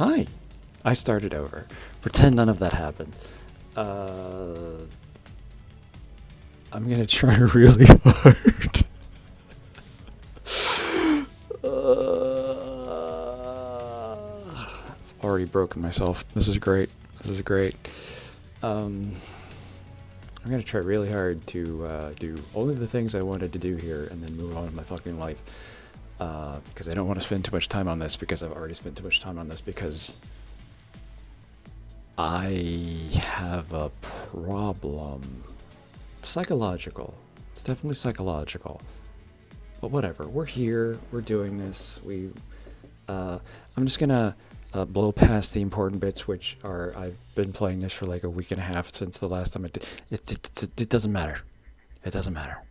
Hi. I started over. Pretend none of that happened. I'm gonna try really hard. I've already broken myself. This is great. I'm gonna try really hard to do only the things I wanted to do here and then move on with my fucking life. Because I don't want to spend too much time on this, because I've already spent too much time on this, because I have a problem. It's psychological. It's definitely psychological. But whatever. We're here. We're doing this. I'm just gonna blow past the important bits, which are I've been playing this for like a week and a half since the last time I did. It doesn't matter. It doesn't matter.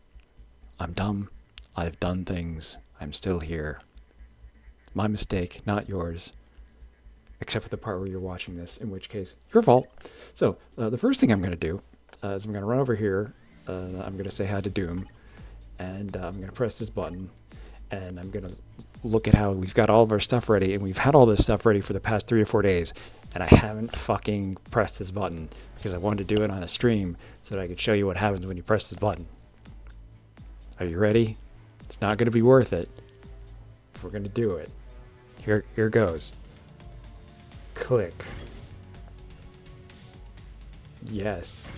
I'm dumb. I've done things. I'm still here. My mistake, not yours. Except for the part where you're watching this, in which case, your fault. So, the first thing I'm going to do is I'm going to run over here, I'm going to say hi to Doom, and I'm going to press this button, and I'm going to look at how we've got all of our stuff ready, and we've had all this stuff ready for the past 3 or 4 days, and I haven't fucking pressed this button, because I wanted to do it on a stream, so that I could show you what happens when you press this button. Are you ready? It's not going to be worth it if we're going to do it. Here goes. Click. Yes.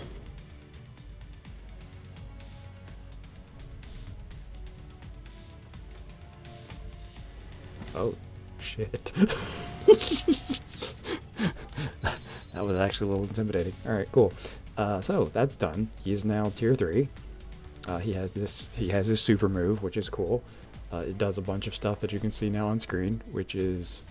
Oh, shit. That was actually a little intimidating. Alright, cool. So, that's done. He is now tier 3. He has this super move, which is cool. It does a bunch of stuff that you can see now on screen, which is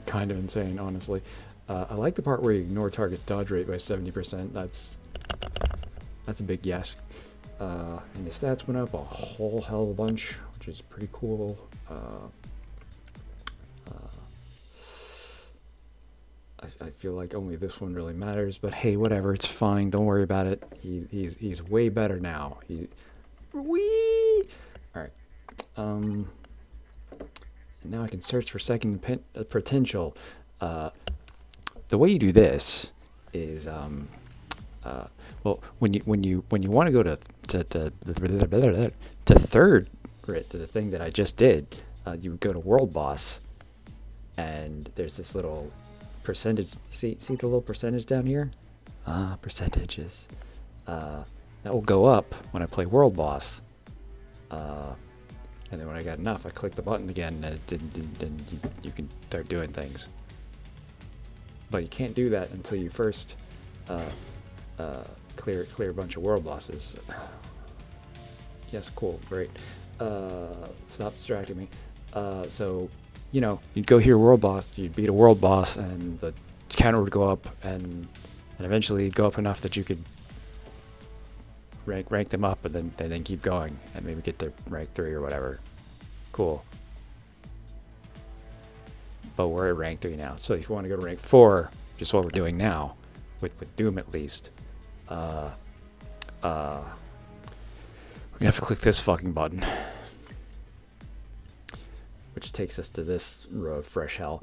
kind of insane, honestly. I like the part where you ignore target's dodge rate by 70%. That's a big yes. And the stats went up a whole hell of a bunch, which is pretty cool. I feel like only this one really matters, but hey, whatever, it's fine. Don't worry about it. He's way better now. Whee! All right. Now I can search for second potential. The way you do this is, well, when you want to go to third, right, to the thing that I just did, you would go to World Boss, and there's this little percentage. See the little percentage down here? Percentages. That will go up when I play World Boss. And then when I got enough, I click the button again, and then you can start doing things. But you can't do that until you first clear a bunch of world bosses. Yes, cool, great. Stop distracting me. So, you'd go here, world boss, you'd beat a world boss, and the counter would go up, and eventually it'd go up enough that you could rank them up, and then keep going, and maybe get to rank 3 or whatever. Cool. But we're at rank 3 now, so if you want to go to rank 4, which is what we're doing now, with Doom at least, we have to click this fucking button, which takes us to this row of fresh hell.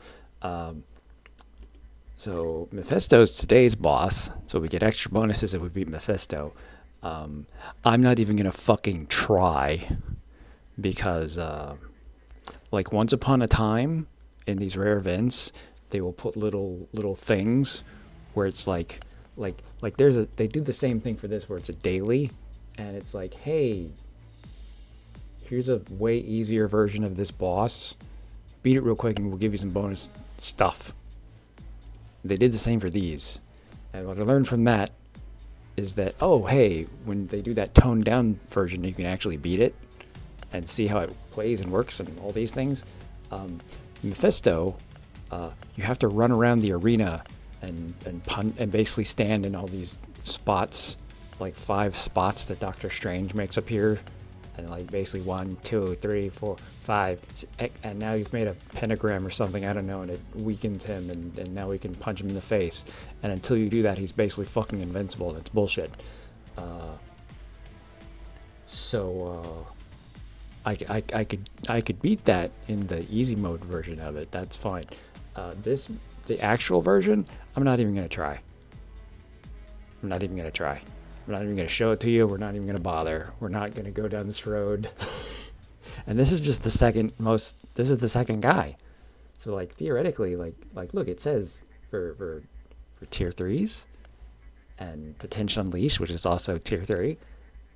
So Mephisto's today's boss, so we get extra bonuses if we beat Mephisto. I'm not even gonna fucking try, because like once upon a time in these rare events, they will put little things where it's like they do the same thing for this, where it's a daily, and it's like, hey, here's a way easier version of this boss, beat it real quick and we'll give you some bonus stuff. They did the same for these, and what I learned from that is that, oh hey, when they do that toned down version, you can actually beat it and see how it plays and works and all these things. Mephisto, you have to run around the arena and punt and basically stand in all these spots, like 5 spots that Doctor Strange makes up here, and like basically 1, 2, 3, 4, 5, and now you've made a pentagram or something, I don't know, and it weakens him, and now we can punch him in the face, and until you do that, he's basically fucking invincible, and it's bullshit. So I could beat that in the easy mode version of it. That's fine. The actual version, I'm not even gonna try. I'm not even gonna try. I'm not even gonna show it to you. We're not even gonna bother. We're not gonna go down this road. And this is just the second most. This is the second guy. So like theoretically, like look, it says for tier threes and potential unleash, which is also tier three,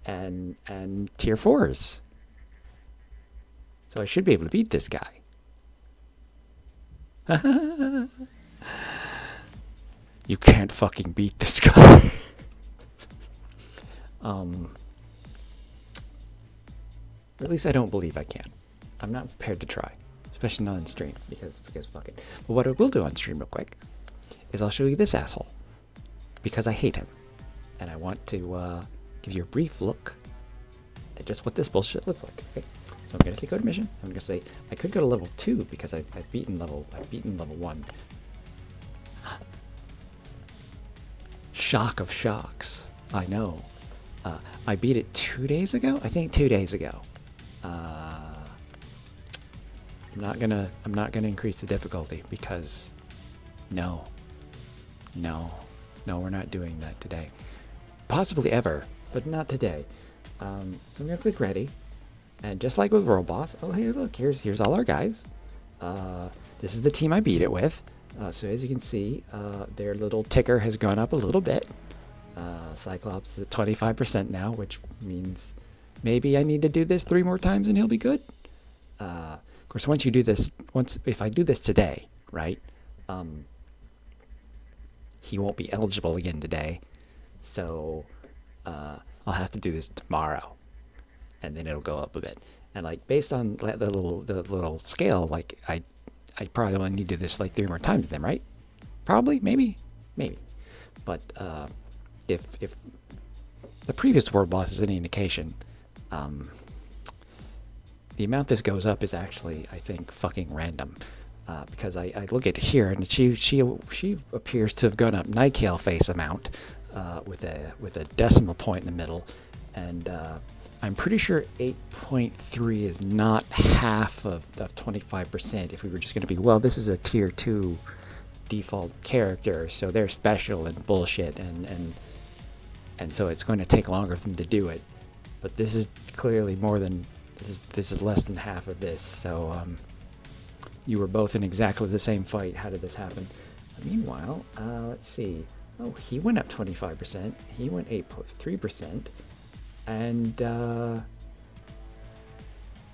and tier fours. So I should be able to beat this guy. You can't fucking beat this guy. Or at least I don't believe I can. I'm not prepared to try, especially not on stream, because fuck it. But what I will do on stream real quick is I'll show you this asshole, because I hate him, and I want to give you a brief look at just what this bullshit looks like. Okay, so I'm gonna say go to mission. I'm gonna say I could go to level 2 because I've beaten level 1. Shock of shocks. I know. I beat it 2 days ago. I think 2 days ago. I'm not gonna increase the difficulty because no, we're not doing that today. Possibly ever, but not today. So I'm gonna click ready, and just like with World Boss, oh hey look, here's all our guys. This is the team I beat it with. So as you can see, their little ticker has gone up a little bit. Cyclops is at 25% now, which means maybe I need to do this 3 more times and he'll be good. Of course, once you do this, if I do this today, right, he won't be eligible again today. So I'll have to do this tomorrow, and then it'll go up a bit. And like based on the little scale, like I probably only need to do this like 3 more times with them, right? Probably, maybe. But if the previous world boss is any indication, the amount this goes up is actually, I think, fucking random. Because I look at here, and she appears to have gone up Nightcale face amount with a decimal point in the middle, and I'm pretty sure 8.3 is not half of 25%. If we were just going to be, well, this is a tier 2 default character, so they're special and bullshit, and so it's going to take longer for them to do it. But this is clearly more than this is less than half of this. So you were both in exactly the same fight. How did this happen? Meanwhile, let's see. Oh, he went up 25%. He went 8.3%. And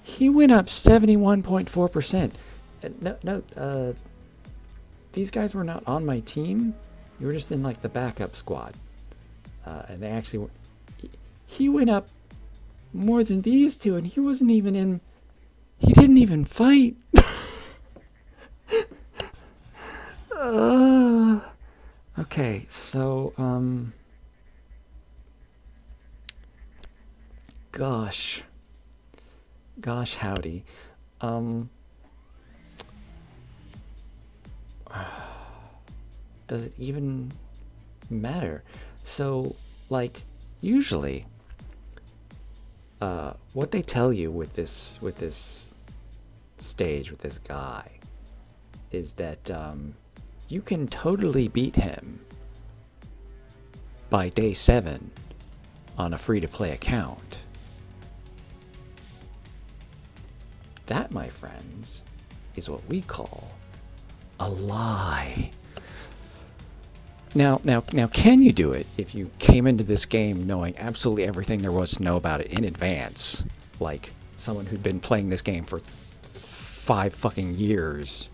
he went up 71.4%. No, these guys were not on my team. You were just in like the backup squad. And they actually he went up more than these two, and he wasn't even in. He didn't even fight. Okay, so gosh howdy. Does it even matter? So like usually what they tell you with this stage, with this guy, is that you can totally beat him by day 7 on a free-to-play account. That, my friends, is what we call a lie. Now, can you do it if you came into this game knowing absolutely everything there was to know about it in advance? Like someone who'd been playing this game for 5 fucking years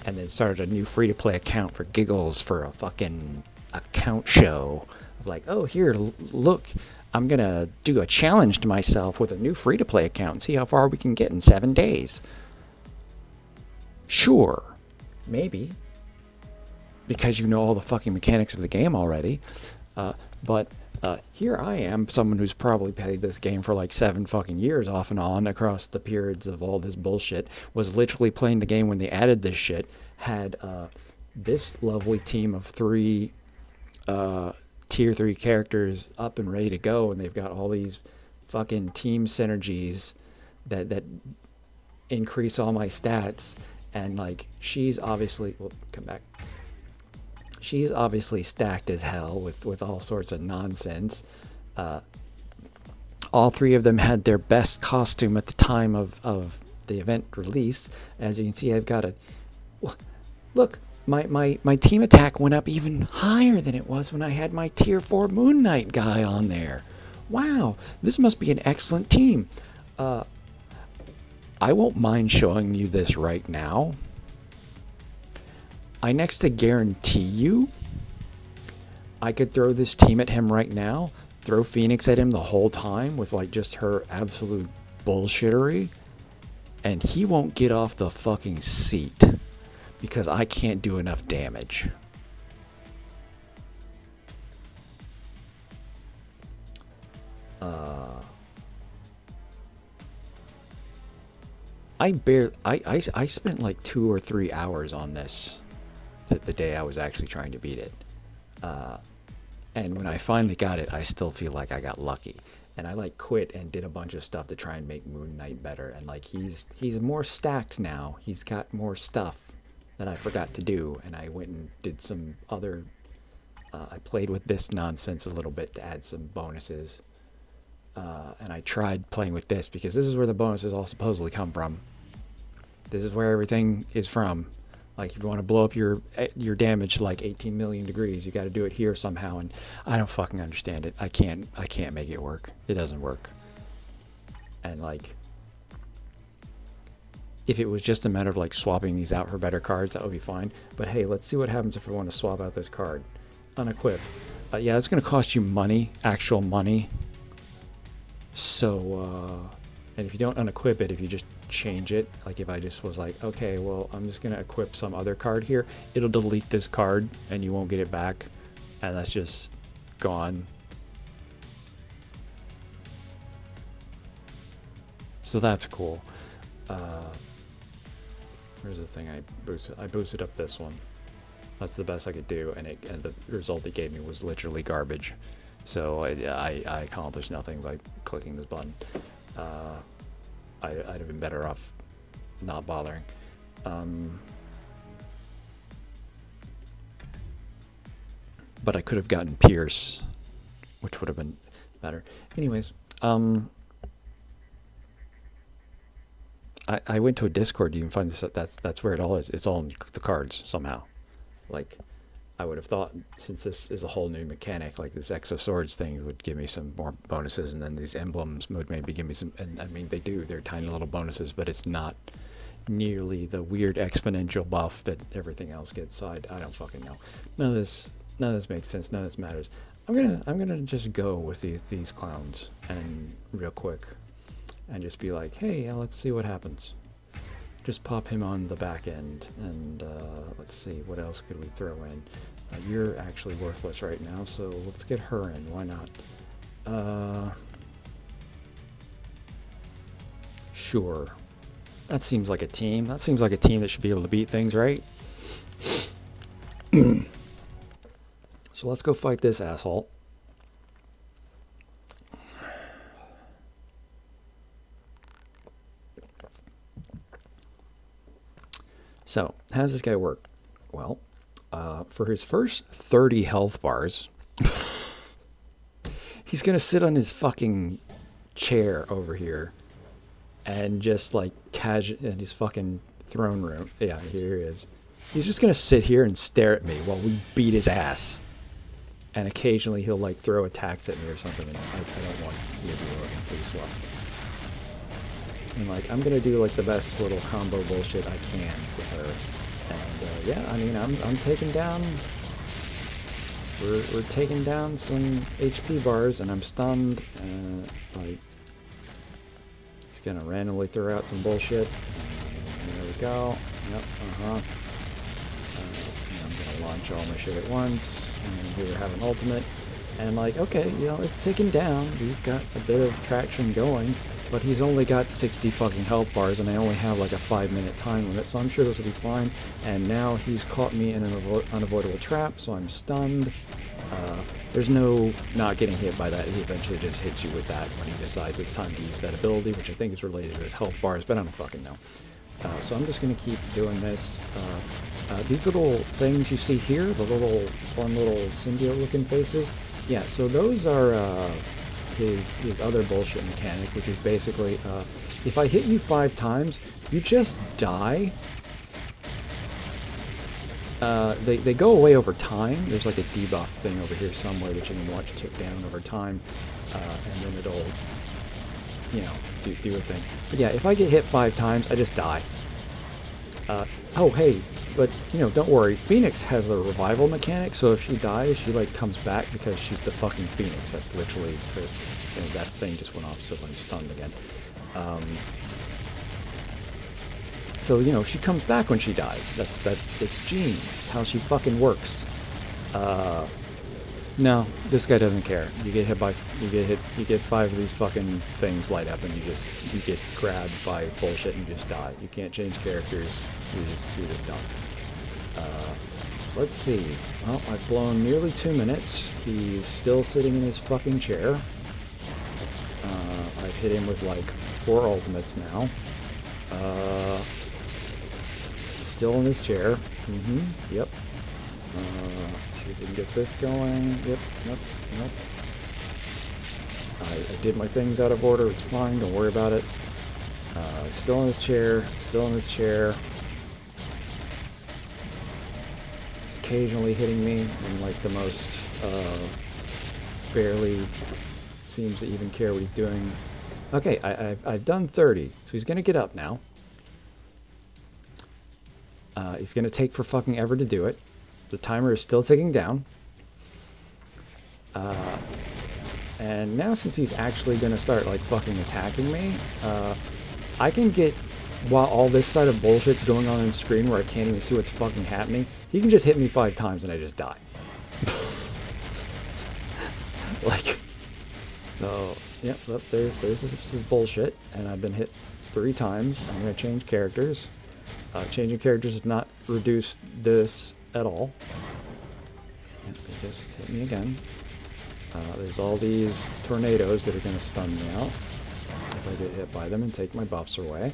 and then started a new free-to-play account for giggles for a fucking account show. Of like, oh, here, look, I'm going to do a challenge to myself with a new free-to-play account and see how far we can get in 7 days. Sure, maybe. Because you know all the fucking mechanics of the game already. But here I am, someone who's probably played this game for like 7 fucking years off and on across the periods of all this bullshit, was literally playing the game when they added this shit, had this lovely team of 3 tier 3 characters up and ready to go, and they've got all these fucking team synergies that increase all my stats. And like she's obviously, well, come back. She's obviously stacked as hell with all sorts of nonsense. All three of them had their best costume at the time of the event release. As you can see, I've got a look. My team attack went up even higher than it was when I had my tier 4 Moon Knight guy on there. Wow, this must be an excellent team. I won't mind showing you this right now. I next to guarantee you I could throw this team at him right now, throw Phoenix at him the whole time with like just her absolute bullshittery, and he won't get off the fucking seat because I can't do enough damage. I spent like 2 or 3 hours on this the day I was actually trying to beat it. And when I finally got it, I still feel like I got lucky. And I like quit and did a bunch of stuff to try and make Moon Knight better. And like he's more stacked now. He's got more stuff that I forgot to do. And I went and did some other. I played with this nonsense a little bit to add some bonuses. And I tried playing with this because this is where the bonuses all supposedly come from. This is where everything is from. Like if you want to blow up your damage to like 18 million degrees, you got to do it here somehow, and I don't fucking understand it. I can't make it work. It doesn't work. And like, if it was just a matter of like swapping these out for better cards, that would be fine. But hey, let's see what happens if we want to swap out this card. Unequip. Yeah, it's going to cost you money, actual money. So, and if you don't unequip it, if you just change it, like if I just was like, okay, well, I'm just going to equip some other card here, it'll delete this card and you won't get it back. And that's just gone. So that's cool. Here's the thing, I boosted up this one. That's the best I could do, and the result it gave me was literally garbage. So I accomplished nothing by clicking this button. I'd have been better off not bothering. But I could have gotten Pierce, which would have been better. Anyways, I went to a Discord. You can find this. That's where it all is. It's all in the cards somehow. Like, I would have thought, since this is a whole new mechanic, like this Exo Swords thing would give me some more bonuses, and then these emblems would maybe give me some, and I mean, they do, they're tiny little bonuses, but it's not nearly the weird exponential buff that everything else gets, so I don't fucking know. None of this makes sense, none of this matters. I'm gonna just go with these clowns, and real quick, and just be like, hey, let's see what happens. Just pop him on the back end, and let's see, what else could we throw in? You're actually worthless right now, so let's get her in. Why not? Sure. That seems like a team. That seems like a team that should be able to beat things, right? So let's go fight this asshole. So, how does this guy work? Well, for his first 30 health bars, he's going to sit on his fucking chair over here and just like in his fucking throne room. Yeah, here he is. He's just going to sit here and stare at me while we beat his ass. And occasionally he'll like throw attacks at me or something. And I don't want you to do it. Please swap. And like, I'm gonna do like the best little combo bullshit I can with her, and yeah, I mean, I'm taking down. We're taking down some HP bars, and I'm stunned. Like, he's gonna randomly throw out some bullshit. There we go. Yep. And I'm gonna launch all my shit at once, and here we have an ultimate. And like, okay, you know, it's ticking down. We've got a bit of traction going. But he's only got 60 fucking health bars, and I only have like a 5-minute time limit, so I'm sure this will be fine. And now he's caught me in an unavoidable trap, so I'm stunned. There's no not getting hit by that. He eventually just hits you with that when he decides it's time to use that ability, which I think is related to his health bars, but I don't fucking know. So I'm just going to keep doing this. These little things you see here, the little fun little symbiote-looking faces, yeah, so those are his other bullshit mechanic, which is basically, if I hit you 5 times, you just die. They go away over time. There's like a debuff thing over here somewhere that you can watch tick down over time, and then it'll, you know, do a thing. But yeah, if I get hit 5 times, I just die. Oh, hey, but, you know, don't worry. Phoenix has a revival mechanic, so if she dies, she, like, comes back because she's the fucking Phoenix. That's literally her, you know, that thing just went off, so I'm stunned again. So, you know, she comes back when she dies. It's Jean. It's how she fucking works. No, this guy doesn't care. You get hit by, you get 5 of these fucking things light up and you get grabbed by bullshit and you just die. You can't change characters. You just don't. So let's see. Well, I've blown nearly 2 minutes. He's still sitting in his fucking chair. I've hit him with like 4 ultimates now. Still in his chair. Yep. See if we can get this going. Yep. Nope. I did my things out of order. It's fine. Don't worry about it. Still in his chair. He's occasionally hitting me in like the most barely seems to even care what he's doing. Okay, I've done 30, so he's gonna get up now. He's gonna take for fucking ever to do it. The timer is still ticking down. And now since he's actually gonna start like fucking attacking me, I can get, while all this side of bullshit's going on the screen where I can't even see what's fucking happening, he can just hit me 5 times and I just die. Like, so, yep, there's his bullshit, and I've been hit 3 times. I'm gonna change characters. Changing characters has not reduced this at all. Yep, he just hit me again. There's all these tornadoes that are going to stun me out if I get hit by them and take my buffs away.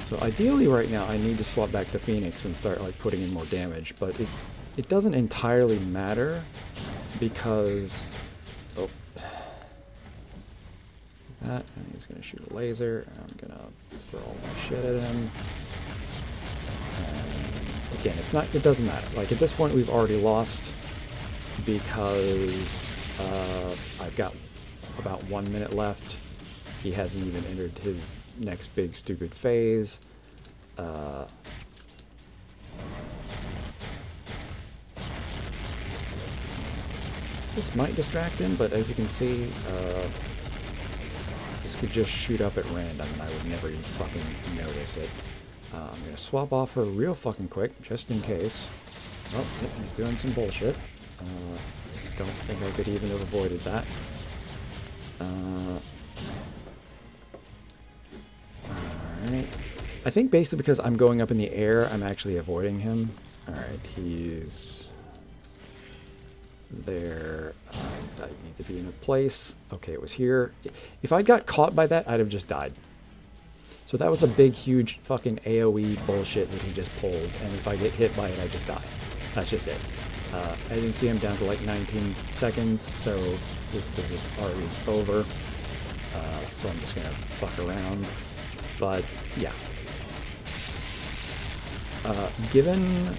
So ideally right now I need to swap back to Phoenix and start like putting in more damage, but it doesn't entirely matter because that, and he's gonna shoot a laser. I'm gonna throw all my shit at him. And again, it doesn't matter. Like at this point, we've already lost because I've got about 1 minute left. He hasn't even entered his next big stupid phase. This might distract him, but as you can see, this could just shoot up at random and I would never even fucking notice it. I'm gonna swap off her real fucking quick, just in case. Oh, yep, he's doing some bullshit. Don't think I could even have avoided that. Alright. I think basically because I'm going up in the air, I'm actually avoiding him. Alright, he's there. I need to be in a place. Okay, it was here. If I got caught by that, I'd have just died. So that was a big, huge fucking AoE bullshit that he just pulled, and if I get hit by it, I just die. That's just it. As you can see, I'm down to like 19 seconds, so this is already over. So I'm just gonna fuck around. But yeah. Given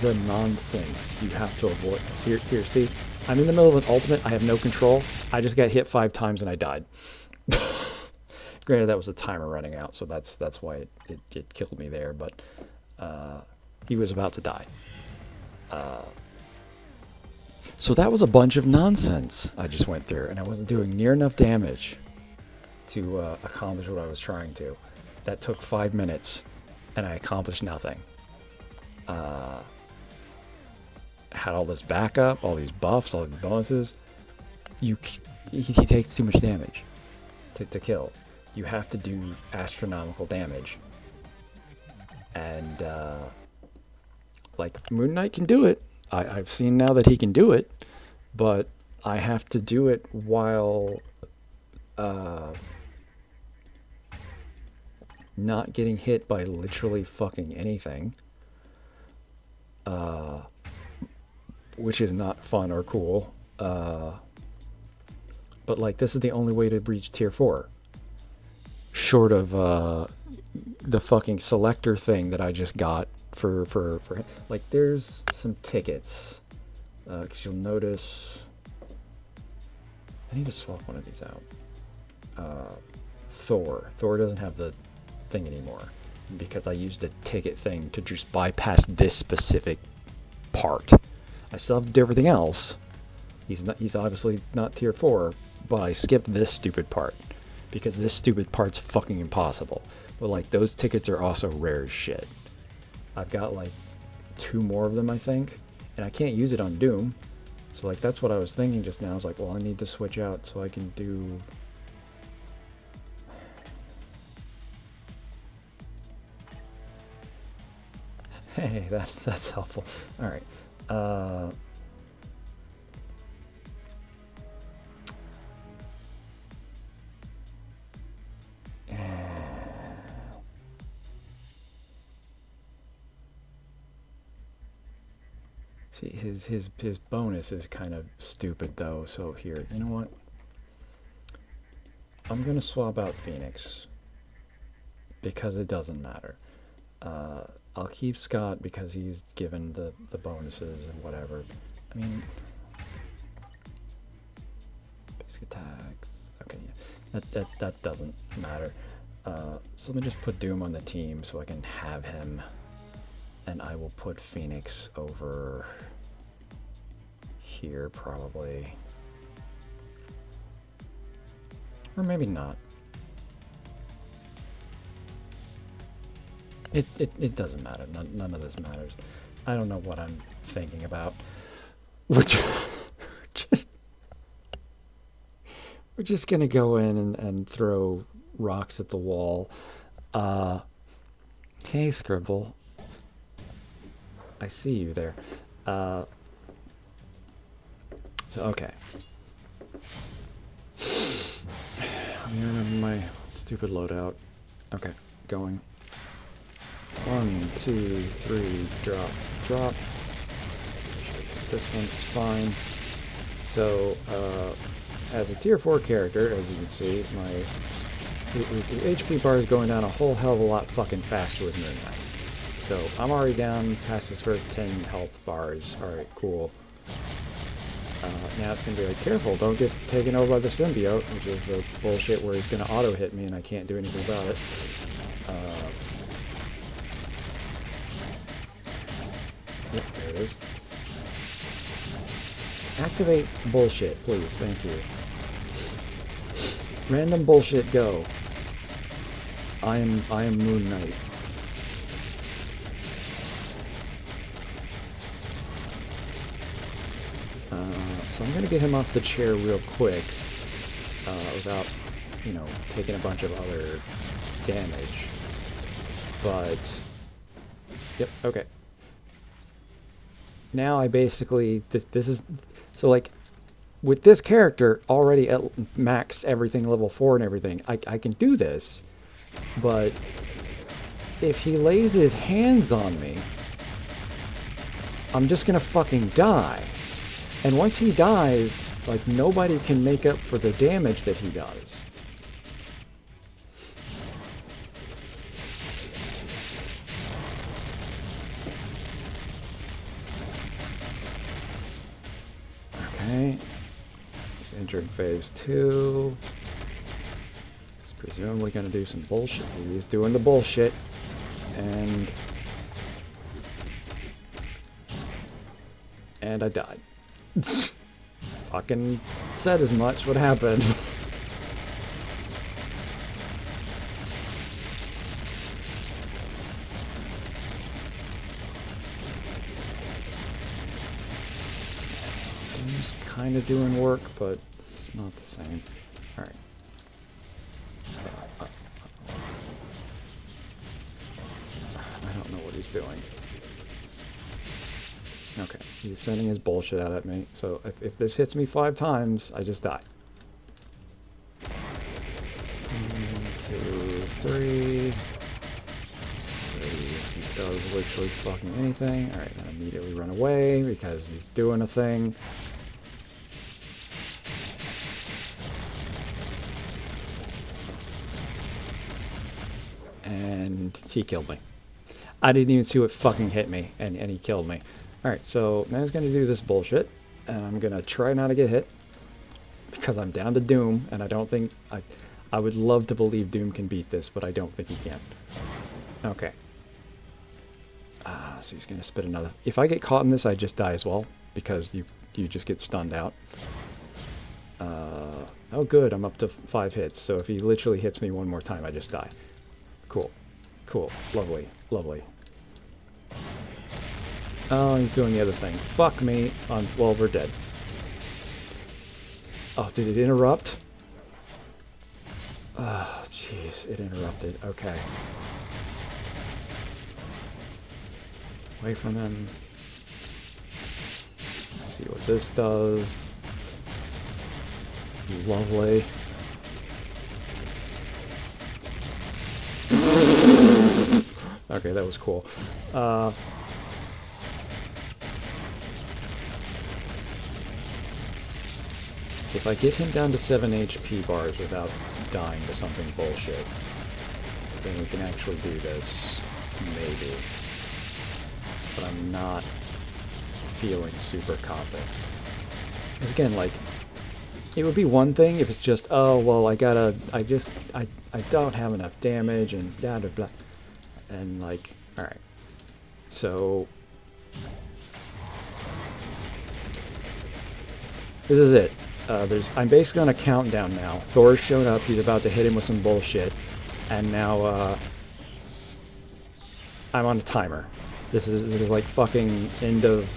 the nonsense you have to avoid. Here, see? I'm in the middle of an ultimate. I have no control. I just got hit 5 times and I died. Granted, that was the timer running out, so that's why it killed me there. But he was about to die. So that was a bunch of nonsense I just went through, and I wasn't doing near enough damage to accomplish what I was trying to. That took 5 minutes, and I accomplished nothing. Had all this backup, all these buffs, all these bonuses. He takes too much damage to kill. You have to do astronomical damage. And Like, Moon Knight can do it. I've seen now that he can do it, but I have to do it while not getting hit by literally fucking anything, which is not fun or cool. But like, this is the only way to reach tier 4, short of the fucking selector thing that I just got for like, there's some tickets, because you'll notice I need to swap one of these out. Thor doesn't have the thing anymore because I used a ticket thing to just bypass this specific part. I still have to do everything else. He's obviously not tier 4, but I skipped this stupid part because this stupid part's fucking impossible. But like, those tickets are also rare as shit. I've got like 2 more of them, I think, and I can't use it on Doom. So like, that's what I was thinking just now. I was like, well, I need to switch out so I can do... Hey, that's helpful. All right. See, his bonus is kind of stupid though. So here, you know what? I'm gonna swap out Phoenix because it doesn't matter. I'll keep Scott because he's given the bonuses and whatever. I mean, basic attacks. Okay, yeah. That doesn't matter. So let me just put Doom on the team so I can have him, and I will put Phoenix over here probably, or maybe not. It doesn't matter. None of this matters. I don't know what I'm thinking about. We're just gonna go in and throw rocks at the wall. Hey, Scribble. I see you there. So, okay. I'm gonna have my stupid loadout. Okay, going. 1, 2, 3, drop. This one is fine. So, as a tier 4 character, as you can see, my HP bar is going down a whole hell of a lot fucking faster with Moon Knight. So, I'm already down past his first 10 health bars. Alright, cool. Now it's going to be like, careful, don't get taken over by the symbiote, which is the bullshit where he's going to auto-hit me and I can't do anything about it. Yep, there it is. Activate bullshit, please. Thank you. Random bullshit, go. I am Moon Knight. So I'm gonna get him off the chair real quick, without, you know, taking a bunch of other damage. But, yep, okay. Now I basically, this is, so like, with this character already at max everything level 4 and everything, I can do this, but if he lays his hands on me, I'm just gonna fucking die. And once he dies, like, nobody can make up for the damage that he does. Okay. He's entering phase 2. He's presumably going to do some bullshit. He's doing the bullshit. And I died. Fucking said as much. What happened? Game's kind of doing work, but it's not the same. Alright. I don't know what he's doing. Okay, he's sending his bullshit out at me. So if this hits me 5 times, I just die. 1, 2, 3. If he does literally fucking anything. Alright, I immediately run away because he's doing a thing. And he killed me. I didn't even see what fucking hit me, and he killed me. Alright, so now he's going to do this bullshit, and I'm going to try not to get hit, because I'm down to Doom, and I don't think... I would love to believe Doom can beat this, but I don't think he can. Okay. So he's going to spit another... If I get caught in this, I just die as well, because you just get stunned out. Oh good, I'm up to 5 hits, so if he literally hits me one more time, I just die. Cool. Cool. Lovely. Lovely. Oh, he's doing the other thing. Fuck me. Well, we're dead. Oh, did it interrupt? Oh, jeez. It interrupted. Okay. Away from him. Let's see what this does. Lovely. Okay, that was cool. If I get him down to 7 HP bars without dying to something bullshit, then we can actually do this. Maybe. But I'm not feeling super confident. Because again, like, it would be one thing if it's just, oh, well, I don't have enough damage and blah, blah, blah. And like, alright. So, this is it. I'm basically on a countdown now. Thor's shown up, he's about to hit him with some bullshit. And now, I'm on a timer. This is like fucking end of,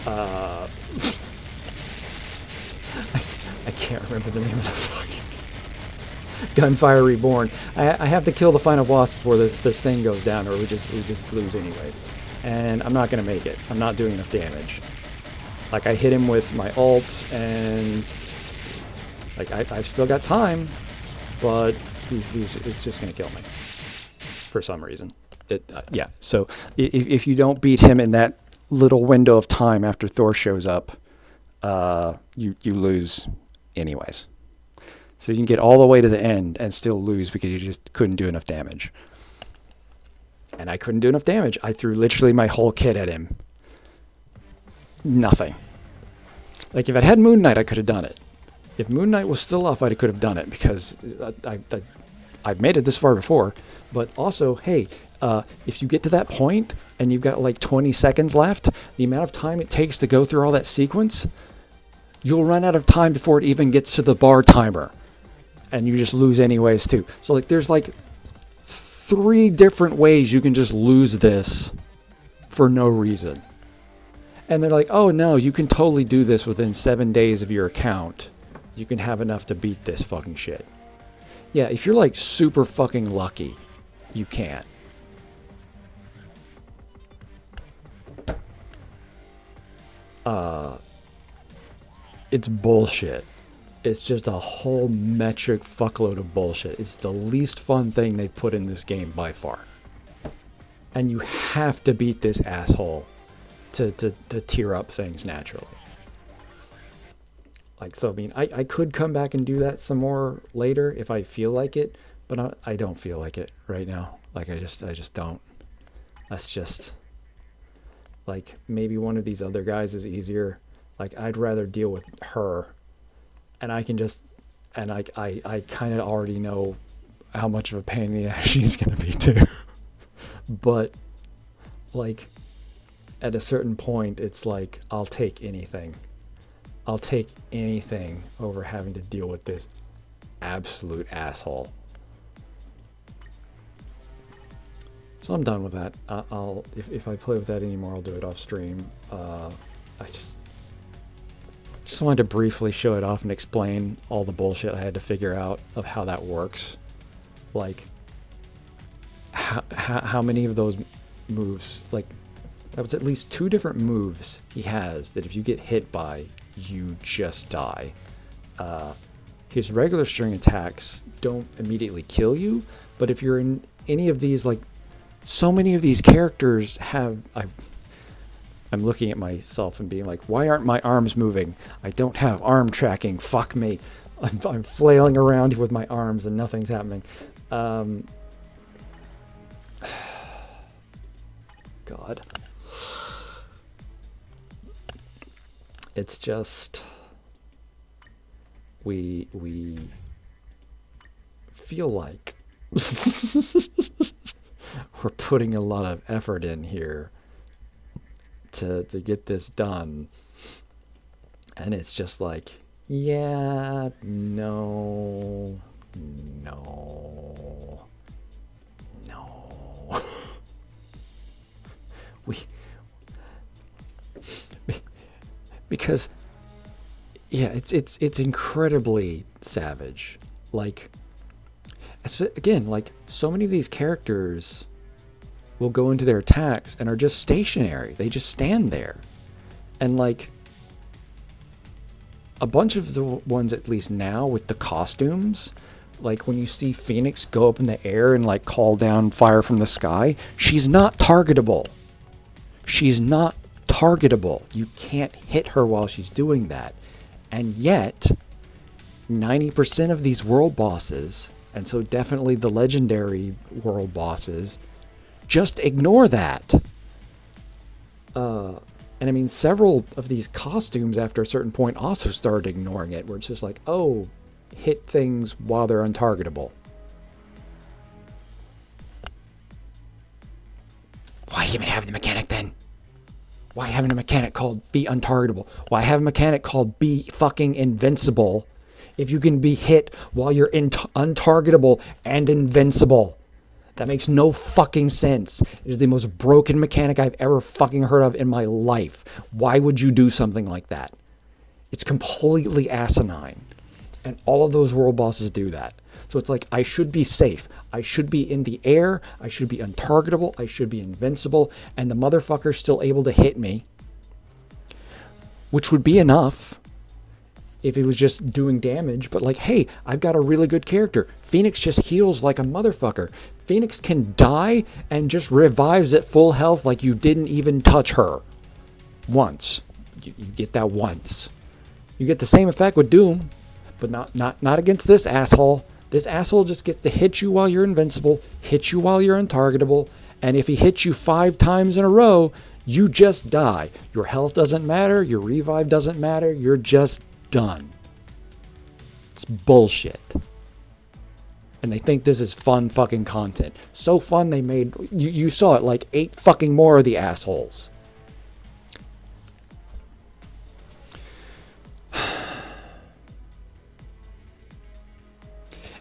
I can't remember the name of the fucking Gunfire Reborn. I have to kill the final boss before this thing goes down, or we just lose anyways. And I'm not gonna make it. I'm not doing enough damage. Like, I hit him with my ult, and like I've still got time, but it's just gonna kill me for some reason. Yeah. So if you don't beat him in that little window of time after Thor shows up, you lose anyways. So you can get all the way to the end and still lose because you just couldn't do enough damage. And I couldn't do enough damage. I threw literally my whole kit at him. Nothing. Like, if I'd had Moon Knight, I could have done it. If Moon Knight was still up, I could have done it because I've made it this far before. But also, hey, if you get to that point and you've got like 20 seconds left, the amount of time it takes to go through all that sequence, you'll run out of time before it even gets to the bar timer. And you just lose anyways too. So like, there's like 3 different ways you can just lose this for no reason. And they're like, oh no, you can totally do this within 7 days of your account. You can have enough to beat this fucking shit. Yeah, if you're like super fucking lucky, you can't. It's bullshit. It's just a whole metric fuckload of bullshit. It's the least fun thing they've put in this game by far. And you have to beat this asshole to tier up things naturally. Like, so I mean, I could come back and do that some more later if I feel like it, but I don't feel like it right now. Like, I just don't. That's just, like, maybe one of these other guys is easier. Like, I'd rather deal with her, and I can just, and I kind of already know how much of a pain in the ass she's gonna be too. But, like, at a certain point, it's like, I'll take anything. I'll take anything over having to deal with this absolute asshole. So I'm done with that. If I play with that anymore, I'll do it off stream. I just wanted to briefly show it off and explain all the bullshit I had to figure out of how that works. Like, how many of those moves, like, That was at least 2 different moves he has that if you get hit by, you just die. His regular string attacks don't immediately kill you, but if you're in any of these, like, so many of these characters have... I'm looking at myself and being like, why aren't my arms moving? I don't have arm tracking. Fuck me. I'm flailing around with my arms and nothing's happening. God. It's just... We feel like we're putting a lot of effort in here to get this done, and it's just like, yeah, no we because yeah, it's incredibly savage. Like, again, like, so many of these characters will go into their attacks and are just stationary. They just stand there. And, like, a bunch of the ones, at least now, with the costumes, like when you see Phoenix go up in the air and, like, call down fire from the sky, she's not targetable. She's not targetable. You can't hit her while she's doing that. And yet, 90% of these world bosses, and so definitely the legendary world bosses, just ignore that. And I mean, several of these costumes after a certain point also started ignoring it, where it's just like, oh, hit things while they're untargetable. Why even have the mechanic then? Why having a mechanic called be untargetable? Why have a mechanic called be fucking invincible if you can be hit while you're untargetable and invincible? That makes no fucking sense. It is the most broken mechanic I've ever fucking heard of in my life. Why would you do something like that? It's completely asinine. And all of those world bosses do that. So it's like, I should be safe. I should be in the air. I should be untargetable. I should be invincible. And the motherfucker's still able to hit me. Which would be enough if it was just doing damage. But like, hey, I've got a really good character. Phoenix just heals like a motherfucker. Phoenix can die and just revives at full health like you didn't even touch her. Once. You get that once. You get the same effect with Doom. But not against this asshole. This asshole just gets to hit you while you're invincible, hit you while you're untargetable, and if he hits you 5 times in a row, you just die. Your health doesn't matter, your revive doesn't matter, you're just done. It's bullshit. And they think this is fun fucking content. So fun they made, you saw it, like 8 fucking more of the assholes.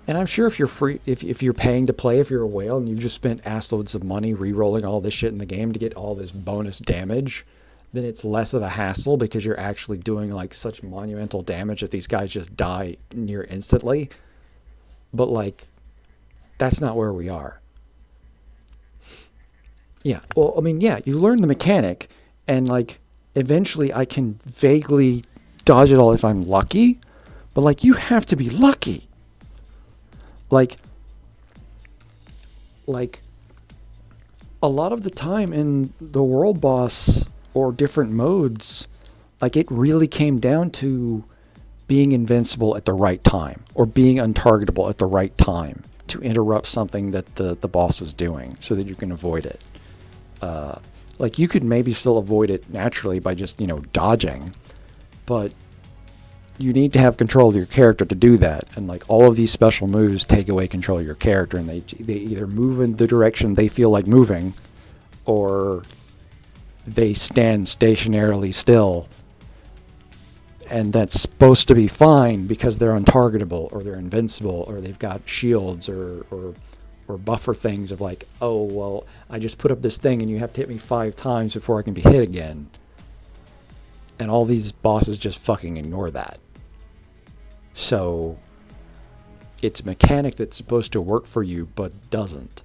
And I'm sure if you're free, if you're paying to play, if you're a whale and you've just spent assloads of money re-rolling all this shit in the game to get all this bonus damage, then it's less of a hassle because you're actually doing like such monumental damage that these guys just die near instantly. But like, that's not where we are. Yeah, well, I mean, yeah, you learn the mechanic and like eventually I can vaguely dodge it all if I'm lucky, but like you have to be lucky. Like a lot of the time in the world boss or different modes, like it really came down to being invincible at the right time or being untargetable at the right time to interrupt something that the boss was doing so that you can avoid it. Like you could maybe still avoid it naturally by just, dodging, but you need to have control of your character to do that. And like all of these special moves take away control of your character and they either move in the direction they feel like moving or they stand stationarily still. And that's supposed to be fine because they're untargetable or they're invincible or they've got shields or buffer things of like, oh, well, I just put up this thing and you have to hit me 5 times before I can be hit again. And all these bosses just fucking ignore that. So it's a mechanic that's supposed to work for you, but doesn't.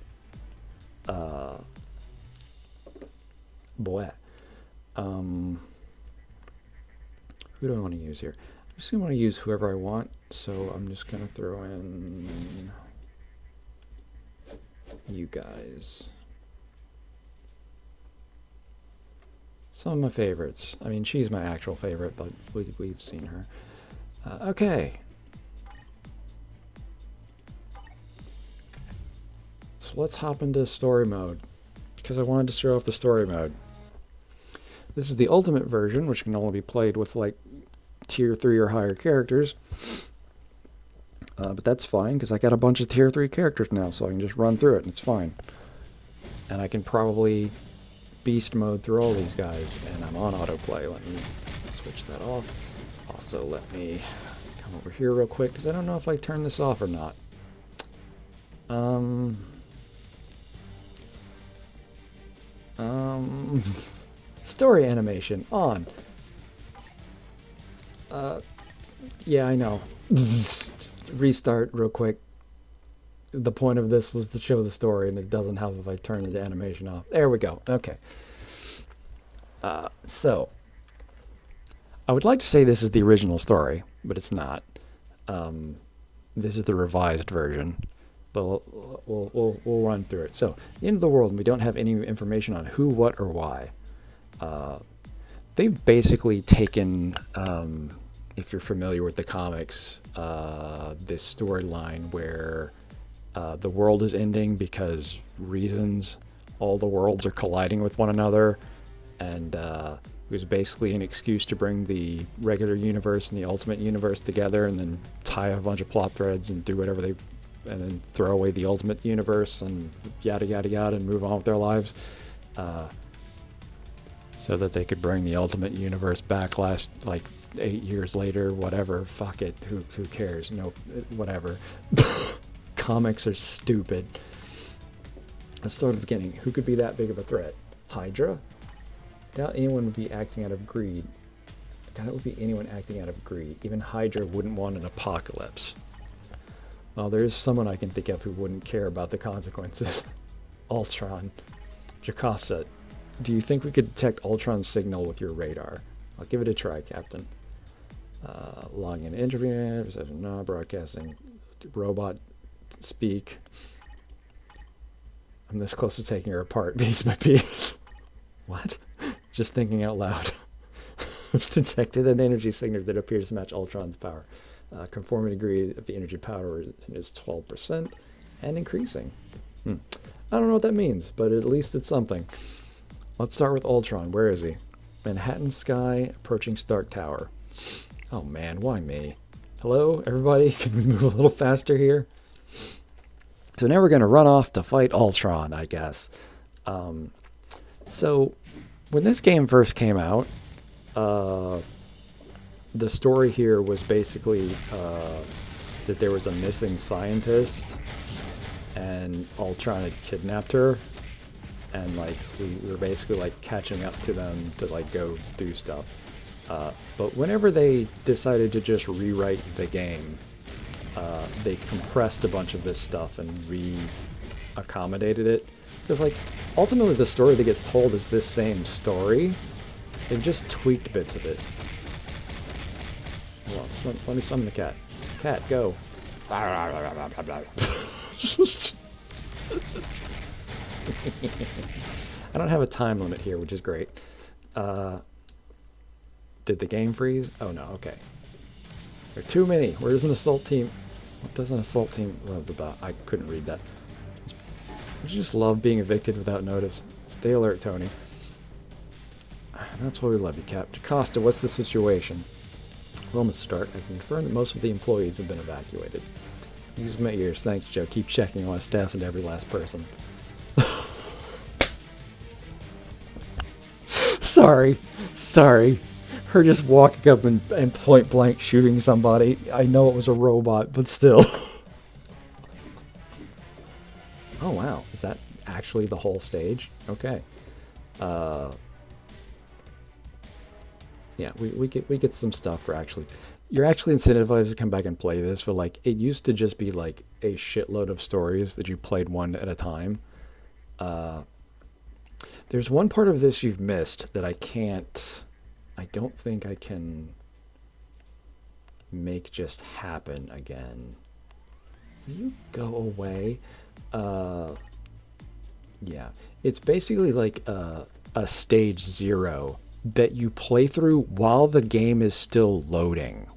Um, who do I want to use here? I'm just going to want to use whoever I want, so I'm just going to throw in you guys. Some of my favorites. I mean, she's my actual favorite, but we've seen her. Okay. So let's hop into story mode, because I wanted to show off the story mode. This is the ultimate version, which can only be played with like tier 3 or higher characters. But that's fine, because I got a bunch of tier 3 characters now, so I can just run through it, and it's fine. And I can probably beast mode through all these guys, and I'm on autoplay. Let me switch that off. Also, let me come over here real quick, because I don't know if I turn this off or not. Story animation on. Yeah, I know. Restart real quick. The point of this was to show the story, and it doesn't help if I turn the animation off. There we go. Okay. So, I would like to say this is the original story, but it's not. This is the revised version, but we'll run through it. So, the end of the world, and we don't have any information on who, what, or why. They've basically taken, if you're familiar with the comics, this storyline where the world is ending because reasons. All the worlds are colliding with one another, and it was basically an excuse to bring the regular universe and the ultimate universe together, and then tie a bunch of plot threads and do whatever they, and then throw away the ultimate universe and yada yada yada and move on with their lives, so that they could bring the ultimate universe back last like 8 years later. Whatever, fuck it, who cares? No, whatever. Comics are stupid. Let's start at the beginning. Who could be that big of a threat? Hydra? Doubt anyone would be acting out of greed. Doubt it would be anyone acting out of greed. Even Hydra wouldn't want an apocalypse. Well, there's someone I can think of who wouldn't care about the consequences. Ultron. Jocasta. Do you think we could detect Ultron's signal with your radar? I'll give it a try, Captain. Logging in interview. No, broadcasting. Robot speak. I'm this close to taking her apart piece by piece. What? Just thinking out loud. Detected an energy signature that appears to match Ultron's power. Conforming degree of the energy power is 12% and increasing. I don't know what that means, but at least it's something. Let's start with Ultron. Where is he? Manhattan sky, approaching Stark Tower. Oh man, why me? Hello, everybody? Can we move a little faster here? So now we're going to run off to fight Ultron, I guess. So when this game first came out, the story here was basically that there was a missing scientist, and Ultron had kidnapped her, and like we were basically like catching up to them to like go do stuff. But whenever they decided to just rewrite the game, they compressed a bunch of this stuff and re-accommodated it. Because like ultimately the story that gets told is this same story. They've just tweaked bits of it. Hold on, let me summon the cat. Cat, go. I don't have a time limit here, which is great. Did the game freeze? Oh no, okay. There are too many. Where's an assault team? What does an assault team... Blah, blah, blah. I couldn't read that. I just love being evicted without notice. Stay alert, Tony. That's why we love you, Cap. Jocasta, what's the situation? Well, Mr. Stark, I can confirm that most of the employees have been evacuated. Use my ears. Thanks, Joe. Keep checking on stats and every last person. Sorry. Her just walking up and point blank shooting somebody. I know it was a robot, but still. Oh wow, is that actually the whole stage? Okay. Yeah, we get some stuff for actually. You're actually incentivized to come back and play this, but like it used to just be like a shitload of stories that you played one at a time. There's one part of this you've missed that I can't. I don't think I can make just happen again. Will you go away? Yeah. It's basically like a stage 0 that you play through while the game is still loading.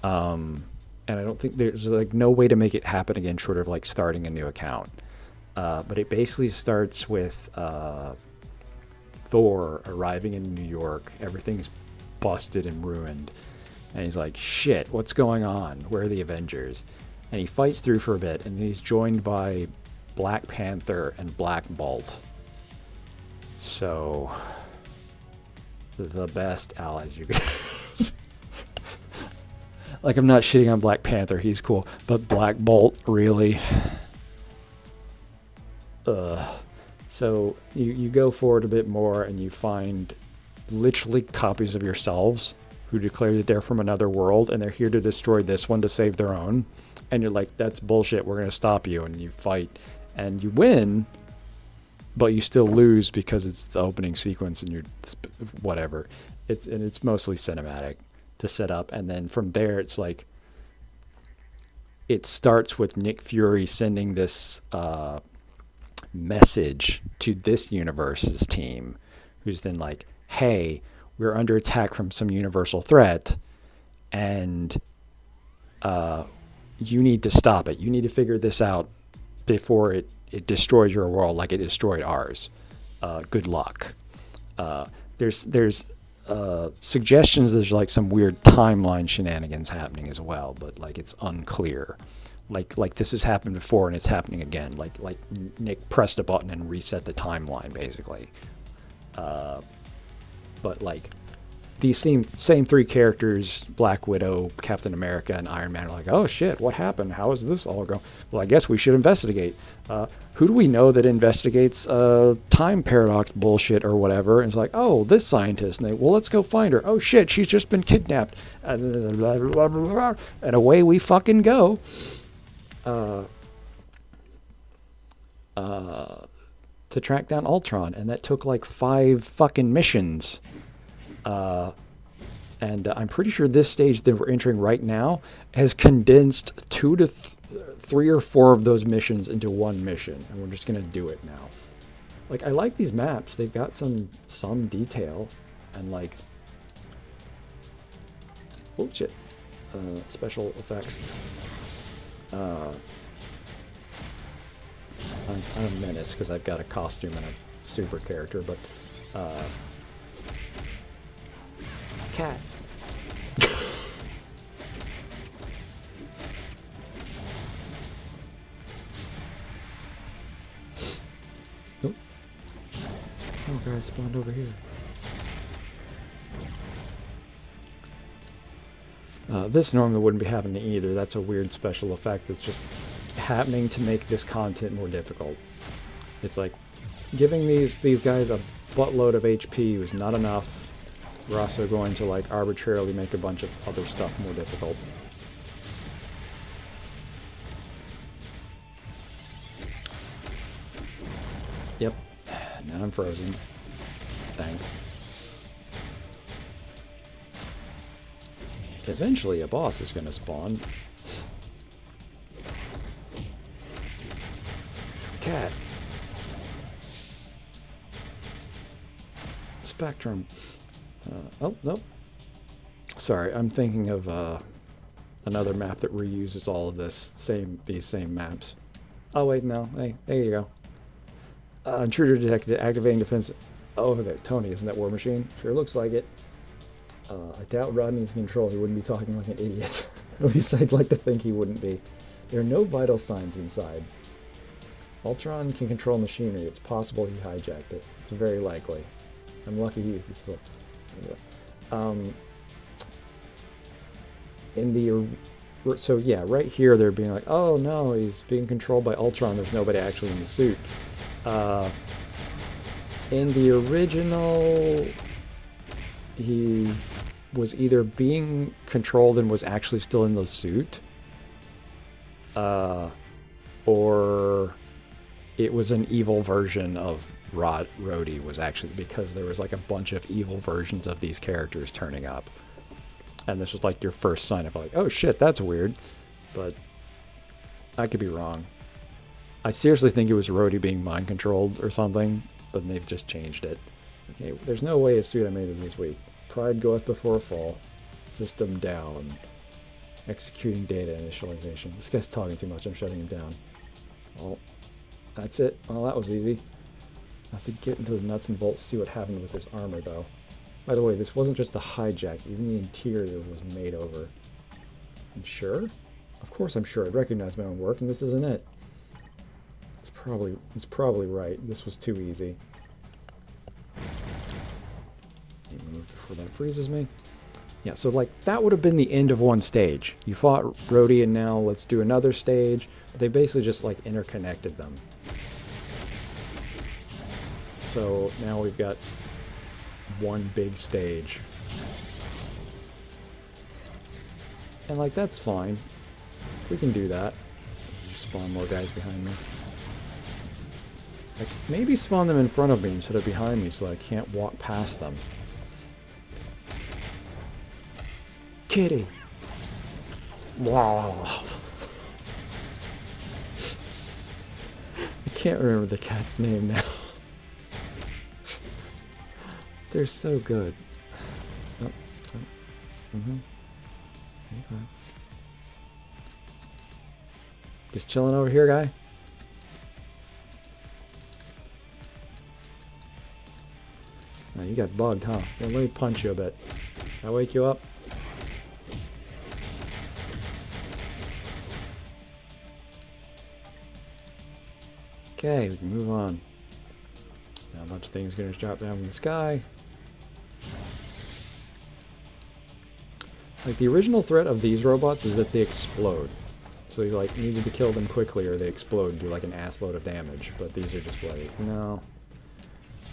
And I don't think there's like no way to make it happen again short of like starting a new account. But it basically starts with Thor arriving in New York. Everything's busted and ruined. And he's like, shit, what's going on? Where are the Avengers? And he fights through for a bit, and he's joined by Black Panther and Black Bolt. So, the best allies you could. Like, I'm not shitting on Black Panther, he's cool. But Black Bolt, really? So, you go forward a bit more, and you find literally copies of yourselves who declare that they're from another world, and they're here to destroy this one to save their own. And you're like, that's bullshit, we're going to stop you. And you fight, and you win, but you still lose because it's the opening sequence, and you're whatever. It's mostly cinematic to set up, and then from there it's like it starts with Nick Fury sending this message to this universe's team, who's then like, hey, we're under attack from some universal threat, and you need to stop it. You need to figure this out before it destroys your world like it destroyed ours. Good luck. There's suggestions there's like some weird timeline shenanigans happening as well, but like it's unclear. Like this has happened before and it's happening again. Like Nick pressed a button and reset the timeline basically. But like these same 3 characters, Black Widow, Captain America, and Iron Man, are like, oh shit, what happened? How is this all going? Well, I guess we should investigate. Who do we know that investigates time paradox bullshit or whatever? And it's like, oh, this scientist. And well, let's go find her. Oh shit, she's just been kidnapped. And away we fucking go. To track down Ultron, and that took like 5 fucking missions. And I'm pretty sure this stage that we're entering right now has condensed 2 to 3 or 4 of those missions into one mission, and we're just gonna do it now. Like, I like these maps. They've got some detail, and like, oh shit, special effects. I'm a menace because I've got a costume and a super character, but cat. Oh, guys spawned over here. This normally wouldn't be happening either. That's a weird special effect that's just happening to make this content more difficult. It's like giving these guys a buttload of HP was not enough. We're also going to like arbitrarily make a bunch of other stuff more difficult. Yep. Now I'm frozen. Thanks. Eventually a boss is going to spawn. Cat. Spectrum. Oh, nope. Sorry, I'm thinking of another map that reuses all of these same maps. Oh, wait, no. Hey, there you go. Intruder detected, activating defense. Oh, over there. Tony, isn't that War Machine? Sure looks like it. I doubt Rodney's in control. He wouldn't be talking like an idiot. At least I'd like to think he wouldn't be. There are no vital signs inside. Ultron can control machinery. It's possible he hijacked it. It's very likely. I'm lucky he's still... So yeah, right here they're being like, oh no, he's being controlled by Ultron. There's nobody actually in the suit. In the original, he was either being controlled and was actually still in the suit, or it was an evil version of Rhodey was actually, because there was like a bunch of evil versions of these characters turning up. And this was like your first sign of like, oh shit, that's weird. But I could be wrong. I seriously think it was Rhodey being mind controlled or something, but they've just changed it. Okay, there's no way a suit I made this week. Pride goeth before a fall. System down. Executing data initialization. This guy's talking too much. I'm shutting him down. Well, that's it. Well, that was easy. I have to get into the nuts and bolts, see what happened with this armor, though. By the way, this wasn't just a hijack. Even the interior was made over. I'm sure? Of course I'm sure. I'd recognize my own work, and this isn't it. It's probably right. This was too easy. Move before that freezes me. Yeah, so like that would have been the end of one stage. You fought Rhodey, and now let's do another stage. But they basically just like interconnected them. So now we've got one big stage. And like that's fine. We can do that. Spawn more guys behind me. Like maybe spawn them in front of me instead of behind me so I can't walk past them. Kitty. Wow. I can't remember the cat's name now. They're so good. Oh, oh. Anytime. Just chilling over here, guy. Oh, you got bugged, huh? Well, let me punch you a bit. Can I wake you up? Okay, we can move on. Now a bunch of things gonna drop down from the sky. Like the original threat of these robots is that they explode. So you like needed to kill them quickly or they explode and do like an assload of damage. But these are just like, no.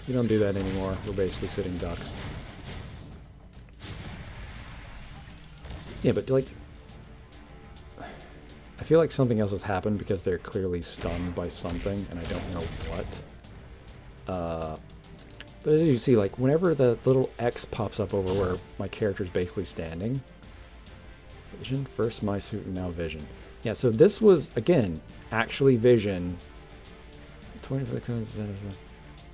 You don't do that anymore. We're basically sitting ducks. Yeah, but like I feel like something else has happened because they're clearly stunned by something, and I don't know what. But as you see, like, whenever the little X pops up over where my character's basically standing... Vision, first my suit, and now Vision. Yeah, so this was, again, actually Vision. 25%.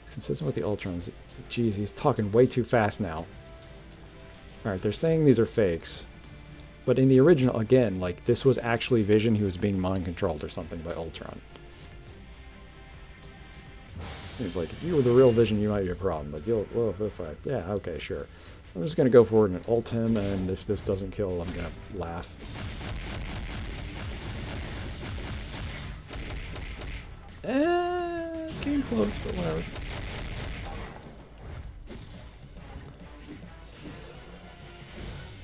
It's consistent with the Ultrons. Jeez, he's talking way too fast now. Alright, they're saying these are fakes. But in the original, again, like, this was actually Vision. He was being mind-controlled or something by Ultron. He's like, if you were the real Vision, you might be a problem. But you'll, well, if I, yeah, okay, sure. So I'm just going to go forward and ult him, and if this doesn't kill, I'm going to laugh. Came close, but whatever.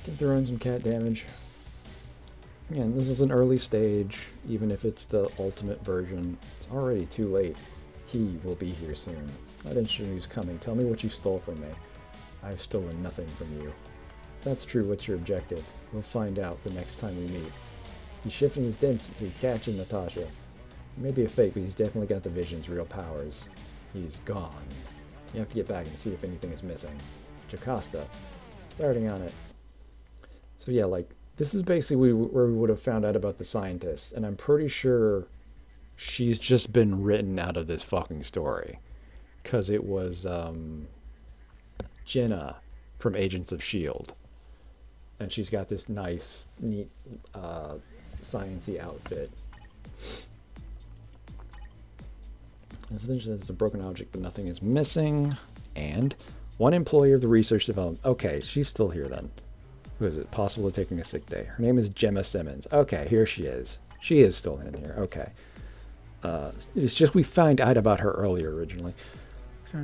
Can throw in some cat damage. Again, this is an early stage, even if it's the ultimate version. It's already too late. He will be here soon. Not interested in who's coming. Tell me what you stole from me. I've stolen nothing from you. If that's true, what's your objective? We'll find out the next time we meet. He's shifting his density, catching Natasha. He may be a fake, but he's definitely got the Vision's real powers. He's gone. You have to get back and see if anything is missing. Jocasta. Starting on it. So yeah, like, this is basically where we would have found out about the scientist, and I'm pretty sure she's just been written out of this fucking story. Because it was, Jenna from Agents of S.H.I.E.L.D. And she's got this nice, neat, science-y outfit. As eventually there's a broken object, but nothing is missing. And one employee of the research development. Okay, she's still here then. Who is it? Possible taking a sick day. Her name is Gemma Simmons. Okay, here she is. She is still in here. Okay. It's just we found out about her earlier originally.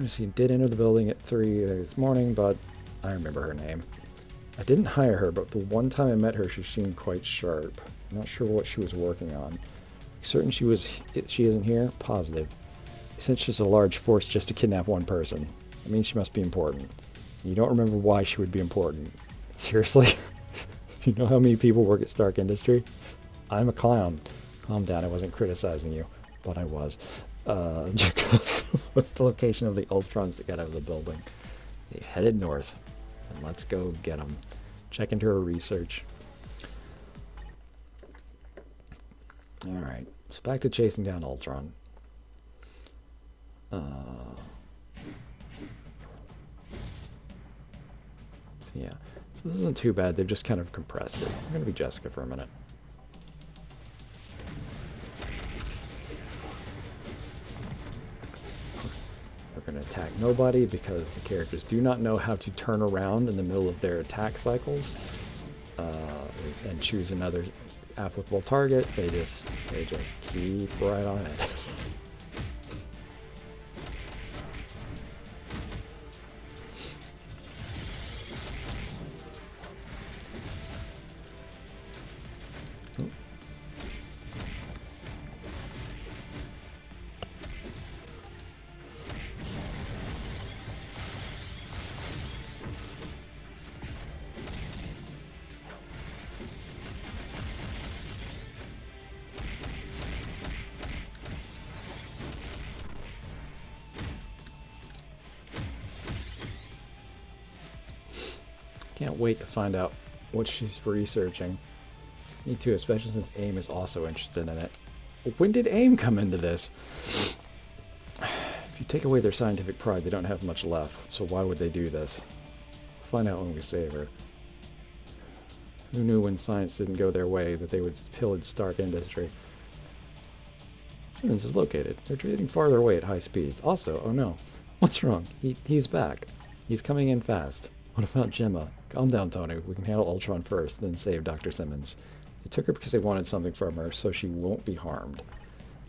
She did enter the building at 3 this morning, but I remember her name. I didn't hire her, but the one time I met her, she seemed quite sharp. I'm not sure what she was working on. Certain she isn't here? Positive. Since she's a large force just to kidnap one person. That means she must be important. You don't remember why she would be important. Seriously? You know how many people work at Stark Industry? I'm a clown. Calm down, I wasn't criticizing you, but I was. What's the location of the Ultrons that got out of the building? They headed north. And let's go get them. Check into her research. Alright, so back to chasing down Ultron. So yeah, so this isn't too bad. They've just kind of compressed it. I'm going to be Jessica for a minute. We're going to attack nobody because the characters do not know how to turn around in the middle of their attack cycles and choose another applicable target. They just keep right on it. Can't wait to find out what she's researching. Me too, especially since AIM is also interested in it. When did AIM come into this? If you take away their scientific pride, they don't have much left, so why would they do this? We'll find out when we save her. Who knew when science didn't go their way that they would pillage Stark Industry? Simmons is located. They're trading farther away at high speed. Also, oh no. What's wrong? He's back. He's coming in fast. What about Gemma? Calm down, Tony. We can handle Ultron first, then save Dr. Simmons. They took her because they wanted something from her, so she won't be harmed.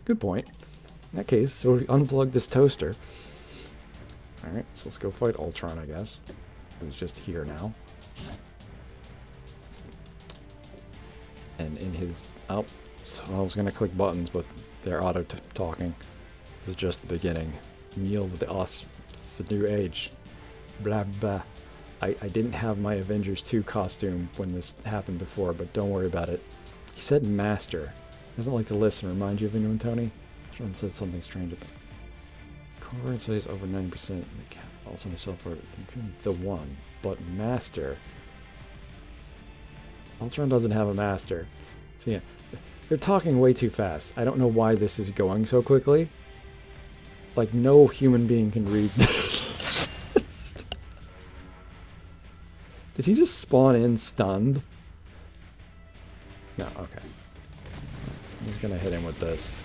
Good point. In that case, so we unplug this toaster. Alright, so let's go fight Ultron, I guess. Who's just here now. And in his... Oh, so I was going to click buttons, but they're auto-talking. This is just the beginning. Kneel with the new age. Blah, blah. I didn't have my Avengers 2 costume when this happened before, but don't worry about it. He said master. He doesn't like to listen. Remind you of anyone, Tony? John said something strange about Conrad says over 90%. Also myself for the one. But master. Ultron doesn't have a master. So yeah. They're talking way too fast. I don't know why this is going so quickly. Like, no human being can read this. Did he just spawn in stunned? No, okay. He's gonna hit him with this.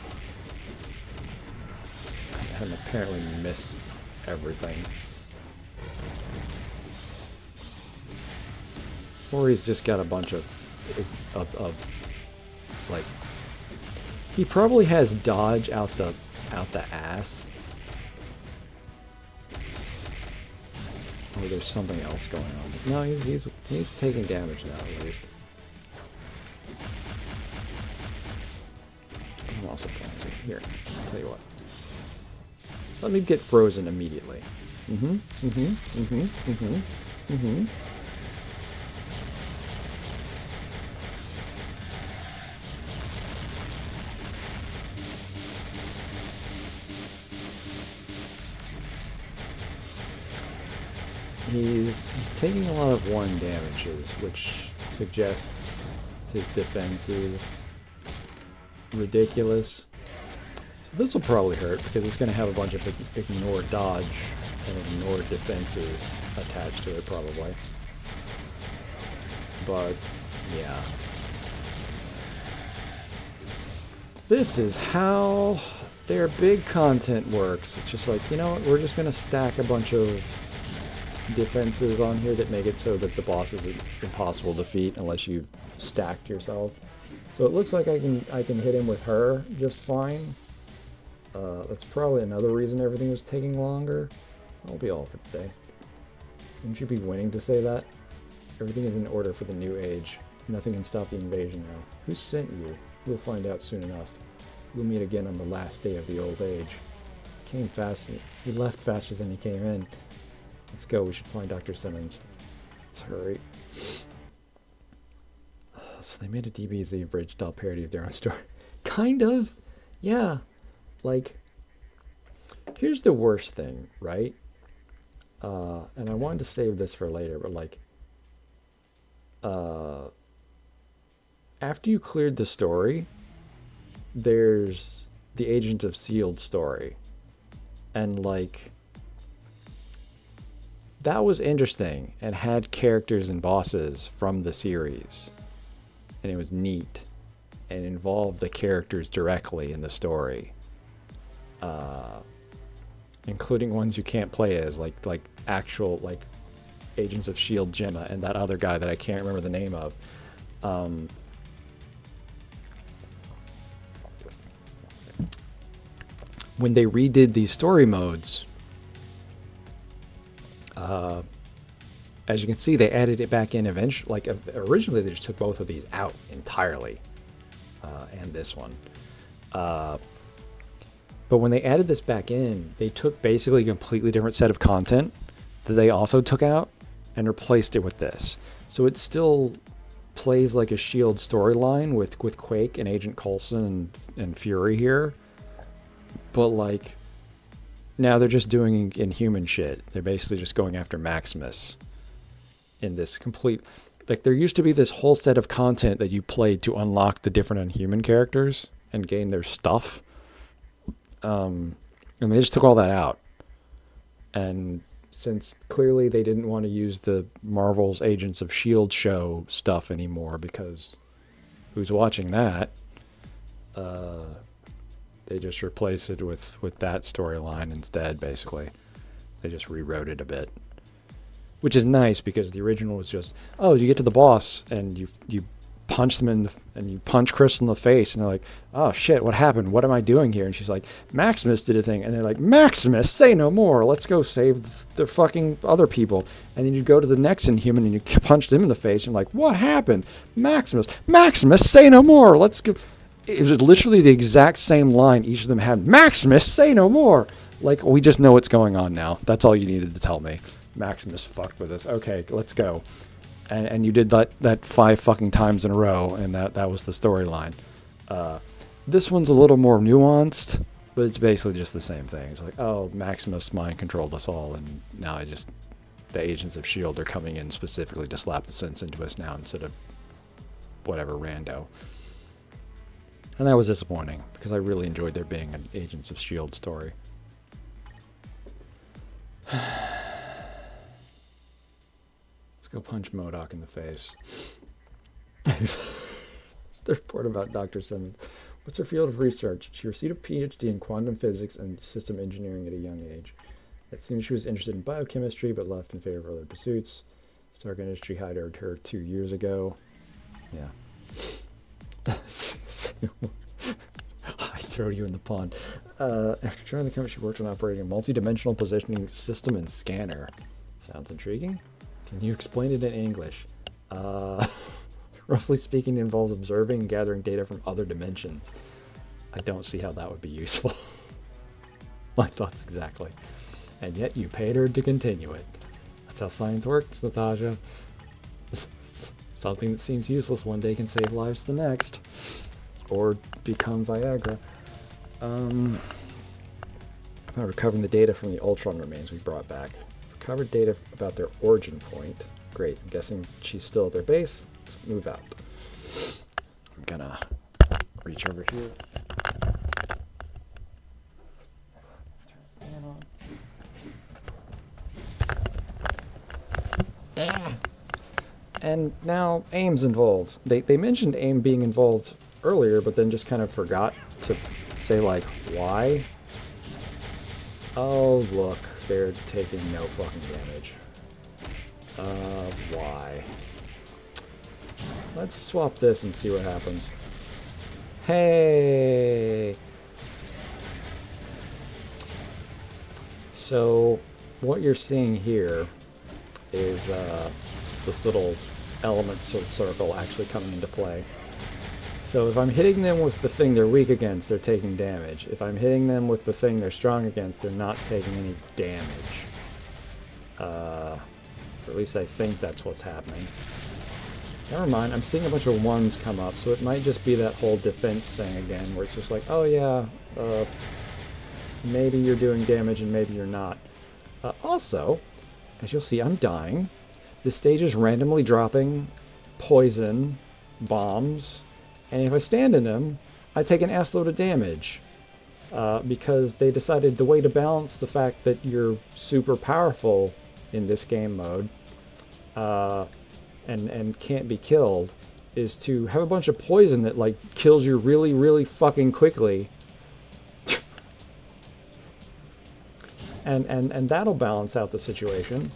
And apparently miss everything. Or he's just got a bunch of like... He probably has dodge out the ass. Or there's something else going on. No, he's taking damage now, at least. I'm also playing here. I'll tell you what. Let me get frozen immediately. He's taking a lot of 1 damages, which suggests his defense is ridiculous. So this will probably hurt because it's going to have a bunch of ignore dodge and ignore defenses attached to it probably. But yeah. This is how their big content works. It's just like, you know what, we're just going to stack a bunch of defenses on here that make it so that the boss is impossible to defeat unless you've stacked yourself. So it looks like I can hit him with her just fine. That's probably another reason everything was taking longer. I'll be all for today. Wouldn't you be winning to say that? Everything is in order for the new age. Nothing can stop the invasion now. Who sent you? We'll find out soon enough. We'll meet again on the last day of the old age. He came fast. He left faster than he came in. Let's go, we should find Dr. Simmons. Let's hurry. So they made a DBZ Bridge style parody of their own story. Kind of. Yeah. Like, Here's the worst thing, right? And I wanted to save this for later, but like, after you cleared the story, there's the Agent of S.H.I.E.L.D. story. And like, that was interesting and had characters and bosses from the series. And it was neat and involved the characters directly in the story. Including ones you can't play as, like actual like Agents of S.H.I.E.L.D. Gemma and that other guy that I can't remember the name of. When they redid these story modes, as you can see, they added it back in eventually. Like originally, they just took both of these out entirely, and this one. But when they added this back in, they took basically a completely different set of content that they also took out and replaced it with this. So it still plays like a S.H.I.E.L.D. storyline with Quake and Agent Coulson and Fury here. But like, now they're just doing Inhuman shit. They're basically just going after Maximus in this complete... Like, there used to be this whole set of content that you played to unlock the different Inhuman characters and gain their stuff. And they just took all that out. And since clearly they didn't want to use the Marvel's Agents of S.H.I.E.L.D. show stuff anymore, because who's watching that? They just replaced it with that storyline instead, basically. They just rewrote it a bit. Which is nice, because the original was just, oh, you get to the boss, and you punch them and you punch Crystal in the face, and they're like, oh shit, what happened? What am I doing here? And she's like, Maximus did a thing. And they're like, Maximus, say no more. Let's go save the fucking other people. And then you go to the next Inhuman and you punch them in the face, and like, what happened? Maximus, say no more. Let's go. It was literally the exact same line each of them had. Maximus, say no more. Like, we just know what's going on now. That's all you needed to tell me. Maximus fucked with us. Okay, let's go. And you did that 5 fucking times in a row, and that was the storyline. This one's a little more nuanced, but it's basically just the same thing. It's like, oh, Maximus mind controlled us all, and now the Agents of S.H.I.E.L.D. are coming in specifically to slap the sense into us now instead of whatever rando. And that was disappointing, because I really enjoyed there being an Agents of S.H.I.E.L.D. story. Go punch MODOK in the face. Third report about Dr. Simmons. What's her field of research? She received a PhD in quantum physics and system engineering at a young age. It seems she was interested in biochemistry, but left in favor of other pursuits. Stark Industry hired her 2 years ago. Yeah. I throw you in the pond. After joining the company, she worked on operating a multi-dimensional positioning system and scanner. Sounds intriguing. Can you explain it in English? Roughly speaking, it involves observing and gathering data from other dimensions. I don't see how that would be useful. My thoughts exactly. And yet you paid her to continue it. That's how science works, Natasha. Something that seems useless one day can save lives the next. Or become Viagra. About recovering the data from the Ultron remains we brought back. Recovered data about their origin point. Great. I'm guessing she's still at their base. Let's move out. I'm gonna reach over here. Turn the fan on. And now AIM's involved. They mentioned AIM being involved earlier, but then just kind of forgot to say, like, why. Oh, look. They're taking no fucking damage. Why? Let's swap this and see what happens. Hey! So, what you're seeing here is this little element circle actually coming into play. So if I'm hitting them with the thing they're weak against, they're taking damage. If I'm hitting them with the thing they're strong against, they're not taking any damage. Or at least I think that's what's happening. Never mind, I'm seeing a bunch of ones come up, so it might just be that whole defense thing again, where it's just like, oh yeah, maybe you're doing damage and maybe you're not. Also, as you'll see, I'm dying. This stage is randomly dropping poison bombs, and if I stand in them, I take an ass load of damage. Because they decided the way to balance the fact that you're super powerful in this game mode and can't be killed is to have a bunch of poison that like kills you really, really fucking quickly. and that'll balance out the situation.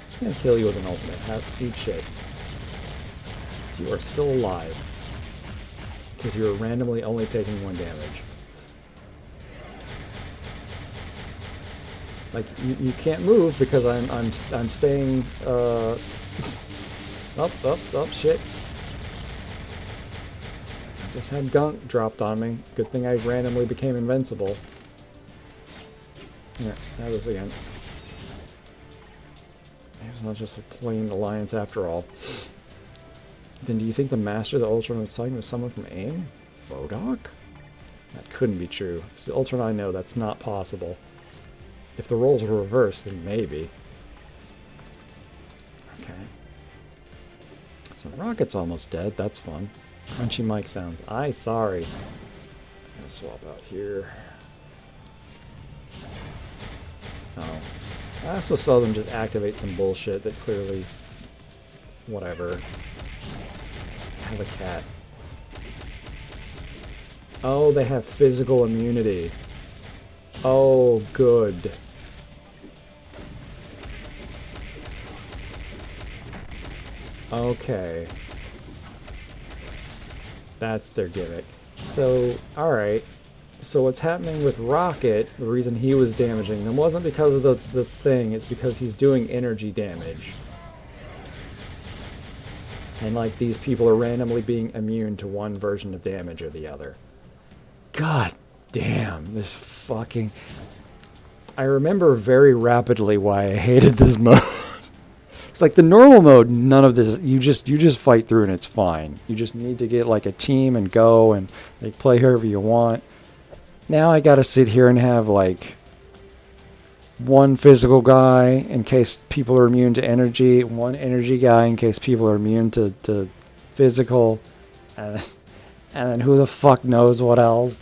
Just gonna kill you with an ultimate. Eat shit. You are still alive. Because you're randomly only taking 1 damage. Like you can't move because I'm staying up shit. I just had gunk dropped on me. Good thing I randomly became invincible. Yeah, that was again. It's not just a plain alliance after all. Then do you think the master of the Ultron Titan was someone from AIM? Bodok? That couldn't be true. If it's the Ultron I know, that's not possible. If the roles were reversed, then maybe. Okay. So Rocket's almost dead. That's fun. Crunchy mic sounds. Sorry. I'm gonna swap out here. Oh. I also saw them just activate some bullshit that clearly... Whatever. Have a cat. Oh, they have physical immunity. Oh, good. Okay. That's their gimmick. So, alright. So what's happening with Rocket, the reason he was damaging them wasn't because of the thing, it's because he's doing energy damage. And like these people are randomly being immune to one version of damage or the other. God damn, this fucking... I remember very rapidly why I hated this mode. It's like the normal mode, none of this, you just fight through and it's fine. You just need to get like a team and go and like play whoever you want. Now I gotta sit here and have like one physical guy in case people are immune to energy, one energy guy in case people are immune to physical, and then who the fuck knows what else.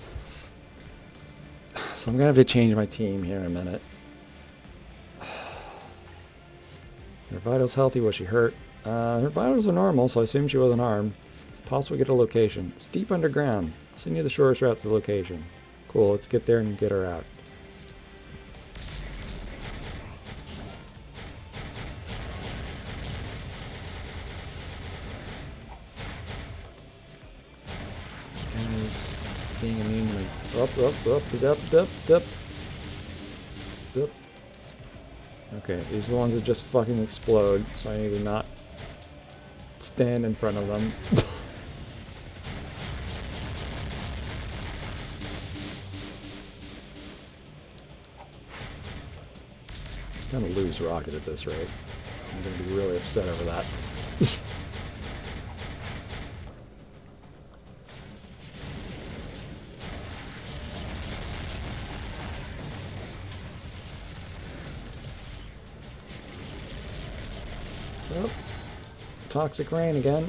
So I'm gonna have to change my team here in a minute. Her vitals healthy, was she hurt? Her vitals are normal, so I assume she wasn't harmed. It's possible to get a location. It's deep underground. I'll send you the shortest route to the location. Cool, let's get there and get her out. Guys, being immune to me. Up. Okay, these are the ones that just fucking explode, so I need to not stand in front of them. I'm gonna lose Rocket at this rate. I'm gonna be really upset over that. Oh, toxic rain again.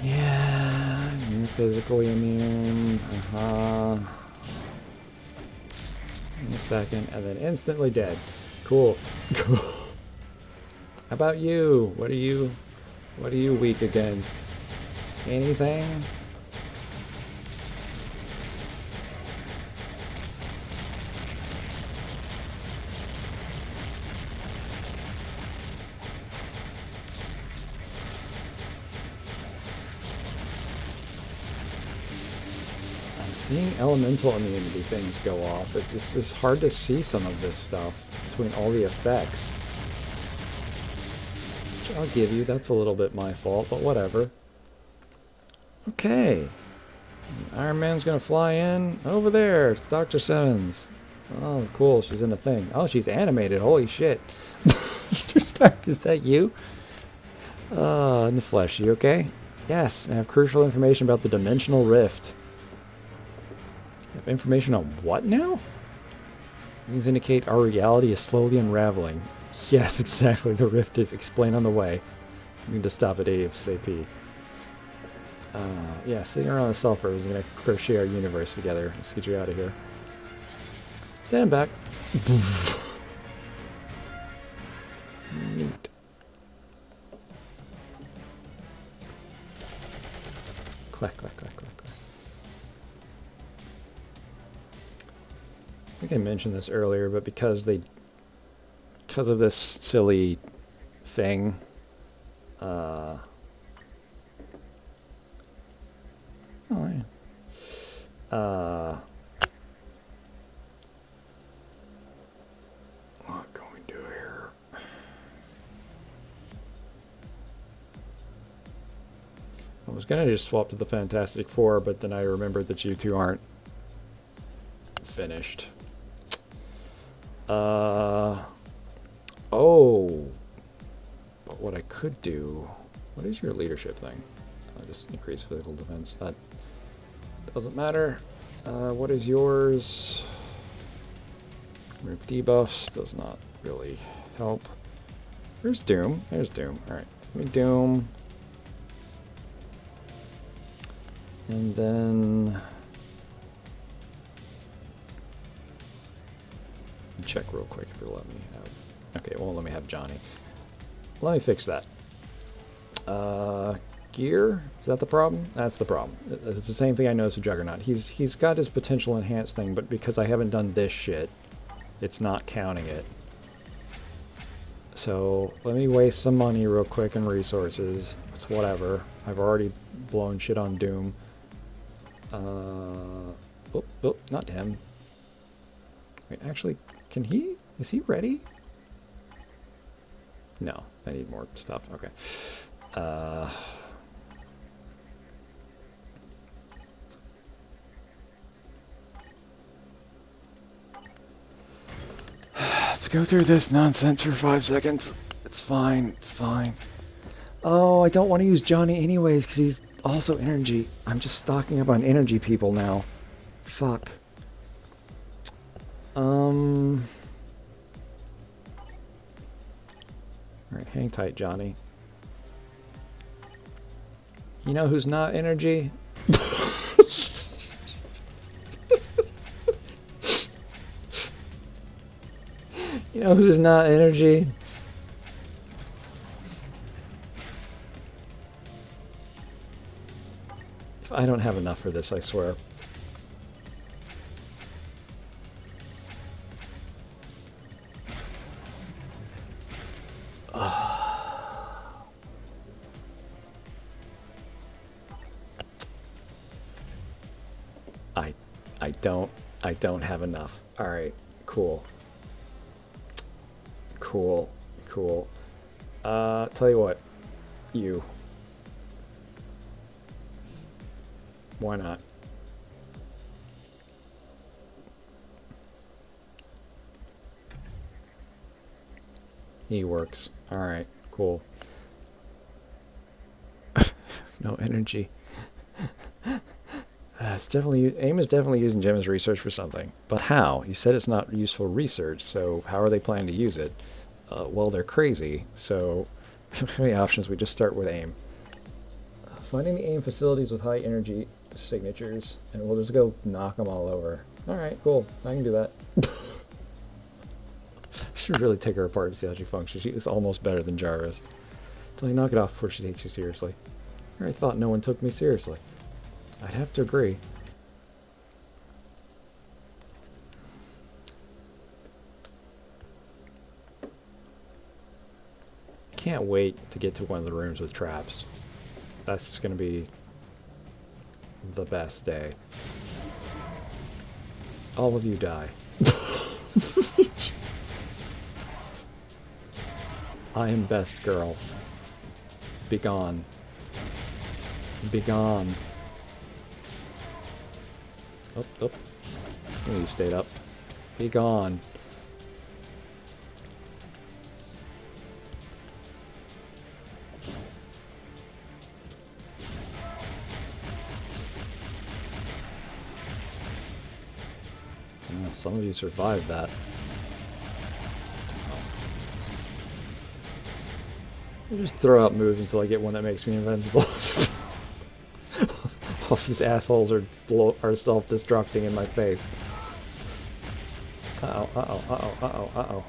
Yeah, you're physically immune. In a second, and then instantly dead. Cool. Cool. How about you? What are you weak against? Anything? Seeing elemental immunity things go off, it's just hard to see some of this stuff between all the effects. which I'll give you. That's a little bit my fault, but whatever. Okay. Iron Man's gonna fly in. Over there, it's Dr. Simmons. Oh, cool, she's in the thing. Oh, she's animated. Holy shit. Mr. Stark, is that you? In the flesh, you okay? Yes, I have crucial information about the dimensional rift. You have information on what now? These indicate our reality is slowly unraveling. Yes, exactly. The rift is explained on the way. We need to stop at ASAP. Yeah, sitting around the sulfur is going to crochet our universe together. Let's get you out of here. Stand back. Neat. Quack, quack, quack, quack, quack. I think I mentioned this earlier, but because of this silly thing, what can we do here? I was gonna just swap to the Fantastic Four, but then I remembered that you two aren't finished. Oh, but what I could do, what is your leadership thing? Just increase physical defense. That doesn't matter. What is yours? Remove debuffs does not really help. Where's Doom? There's Doom. Alright, let me Doom. And then check real quick if it'll let me have. Okay, it won't let me have Johnny. Let me fix that. Gear? Is that the problem? That's the problem. It's the same thing I noticed with Juggernaut. He's got his potential enhanced thing, but because I haven't done this shit, it's not counting it. So let me waste some money real quick and resources. It's whatever. I've already blown shit on Doom. Oh, not him. Wait, actually, can he? Is he ready? No, I need more stuff. Okay. Let's go through this nonsense for 5 seconds. It's fine. It's fine. Oh, I don't want to use Johnny anyways because he's also energy. I'm just stocking up on energy people now. Fuck. Alright, hang tight, Johnny. You know who's not energy? You know who's not energy? If I don't have enough for this, I swear. I don't have enough. Alright, cool. Cool. Tell you what. You. Why not? He works. Alright, cool. No energy. AIM is definitely using Gemma's research for something. But how? You said it's not useful research, so how are they planning to use it? Well, they're crazy, so we don't have any options. We just start with AIM. Finding the AIM facilities with high energy signatures, and we'll just go knock them all over. Alright, cool. I can do that. Should really take her apart and see how she functions. She is almost better than Jarvis. Until you knock it off before she takes you seriously. I thought no one took me seriously. I'd have to agree. Can't wait to get to one of the rooms with traps. That's just going to be the best day. All of you die. I am best girl. Be gone. Be gone. Oh, oh. Some of you stayed up. Be gone. Yeah, some of you survived that. I just throw out moves until I get one that makes me invincible. All these assholes are self-destructing in my face. Uh-oh, uh-oh, uh-oh, uh-oh, uh-oh.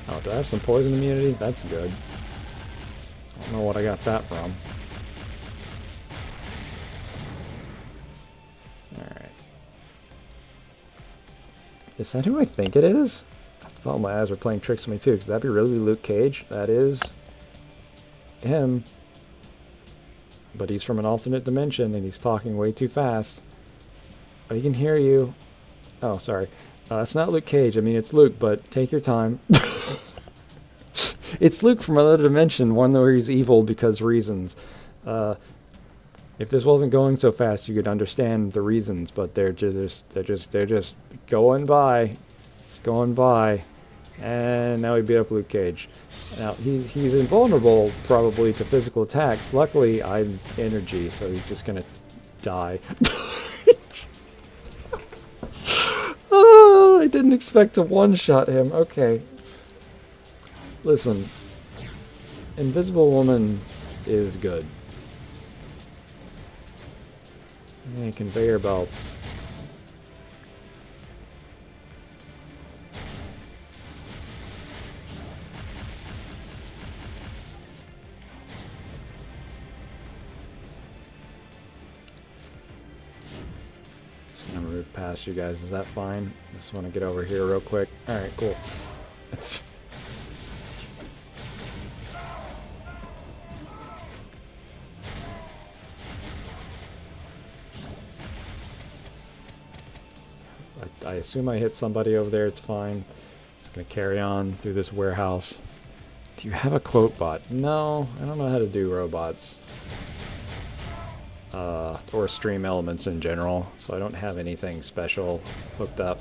Oh, do I have some poison immunity? That's good. I don't know what I got that from. Alright. Is that who I think it is? I thought my eyes were playing tricks on me too. Could that be really Luke Cage? That is him. But he's from an alternate dimension and he's talking way too fast. I can hear you. Oh, sorry. It's not Luke Cage. I mean, it's Luke, but take your time. It's Luke from another dimension, one where he's evil because reasons. If this wasn't going so fast, you could understand the reasons, but they're just going by. It's going by. And now we beat up Luke Cage. Now, he's invulnerable, probably, to physical attacks. Luckily, I'm energy, so he's just gonna die. Oh, I didn't expect to one-shot him. Okay. Listen. Invisible Woman is good. Hey, conveyor belts. Just gonna move past you guys. Is that fine? Just want to get over here real quick. Alright, cool. I assume I hit somebody over there. It's fine. Just gonna carry on through this warehouse. Do you have a quote bot? No, I don't know how to do robots. Or stream elements in general, so I don't have anything special hooked up.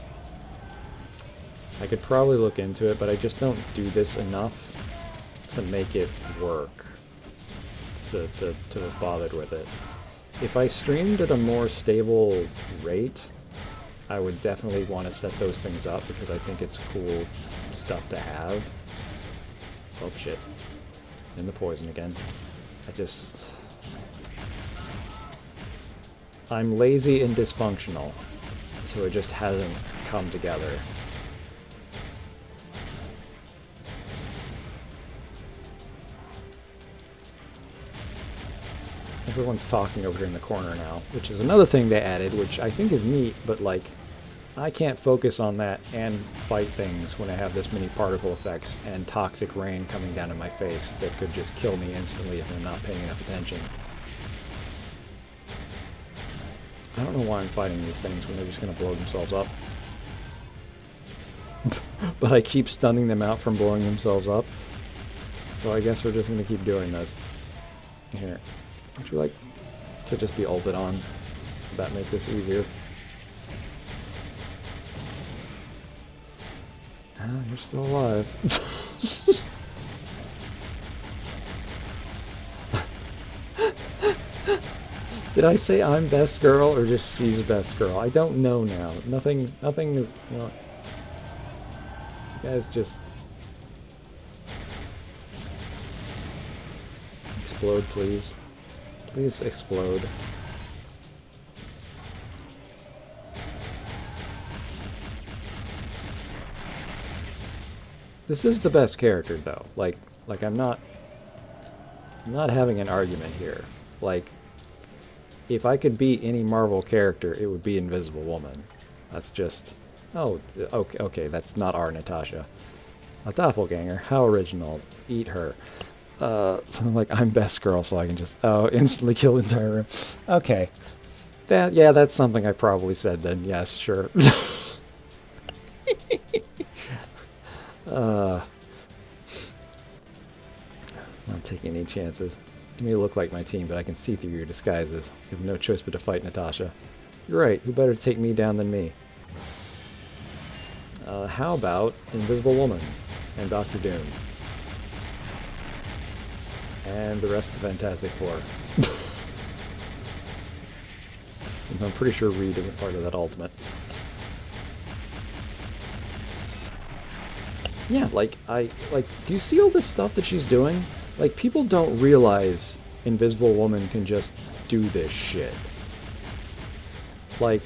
I could probably look into it, but I just don't do this enough to make it work. To have bothered with it. If I streamed at a more stable rate, I would definitely want to set those things up because I think it's cool stuff to have. Oh shit. In the poison again. I'm lazy and dysfunctional, so it just hasn't come together. Everyone's talking over here in the corner now, which is another thing they added, which I think is neat, but like, I can't focus on that and fight things when I have this many particle effects and toxic rain coming down in my face that could just kill me instantly if I'm not paying enough attention. I don't know why I'm fighting these things when they're just going to blow themselves up. But I keep stunning them out from blowing themselves up. So I guess we're just going to keep doing this. Here. Would you like to just be ulted on? Would that make this easier? Ah, you're still alive. Did I say I'm best girl or just she's best girl? I don't know now. Nothing is, you know. You guys just explode, please. Please explode. This is the best character though. Like I'm not having an argument here. Like, if I could beat any Marvel character, it would be Invisible Woman. That's just... Oh, okay, that's not our Natasha. A doppelganger. How original. Eat her. Something like, I'm best girl, so I can just... Oh, instantly kill the entire room. Okay. Yeah, that's something I probably said then. Yes, sure. taking any chances. You may look like my team, but I can see through your disguises. You have no choice but to fight, Natasha. You're right. Who better to take me down than me? How about Invisible Woman and Doctor Doom? And the rest of the Fantastic Four. I'm pretty sure Reed isn't part of that Ultimate. Yeah, do you see all this stuff that she's doing? Like, people don't realize Invisible Woman can just do this shit. Like,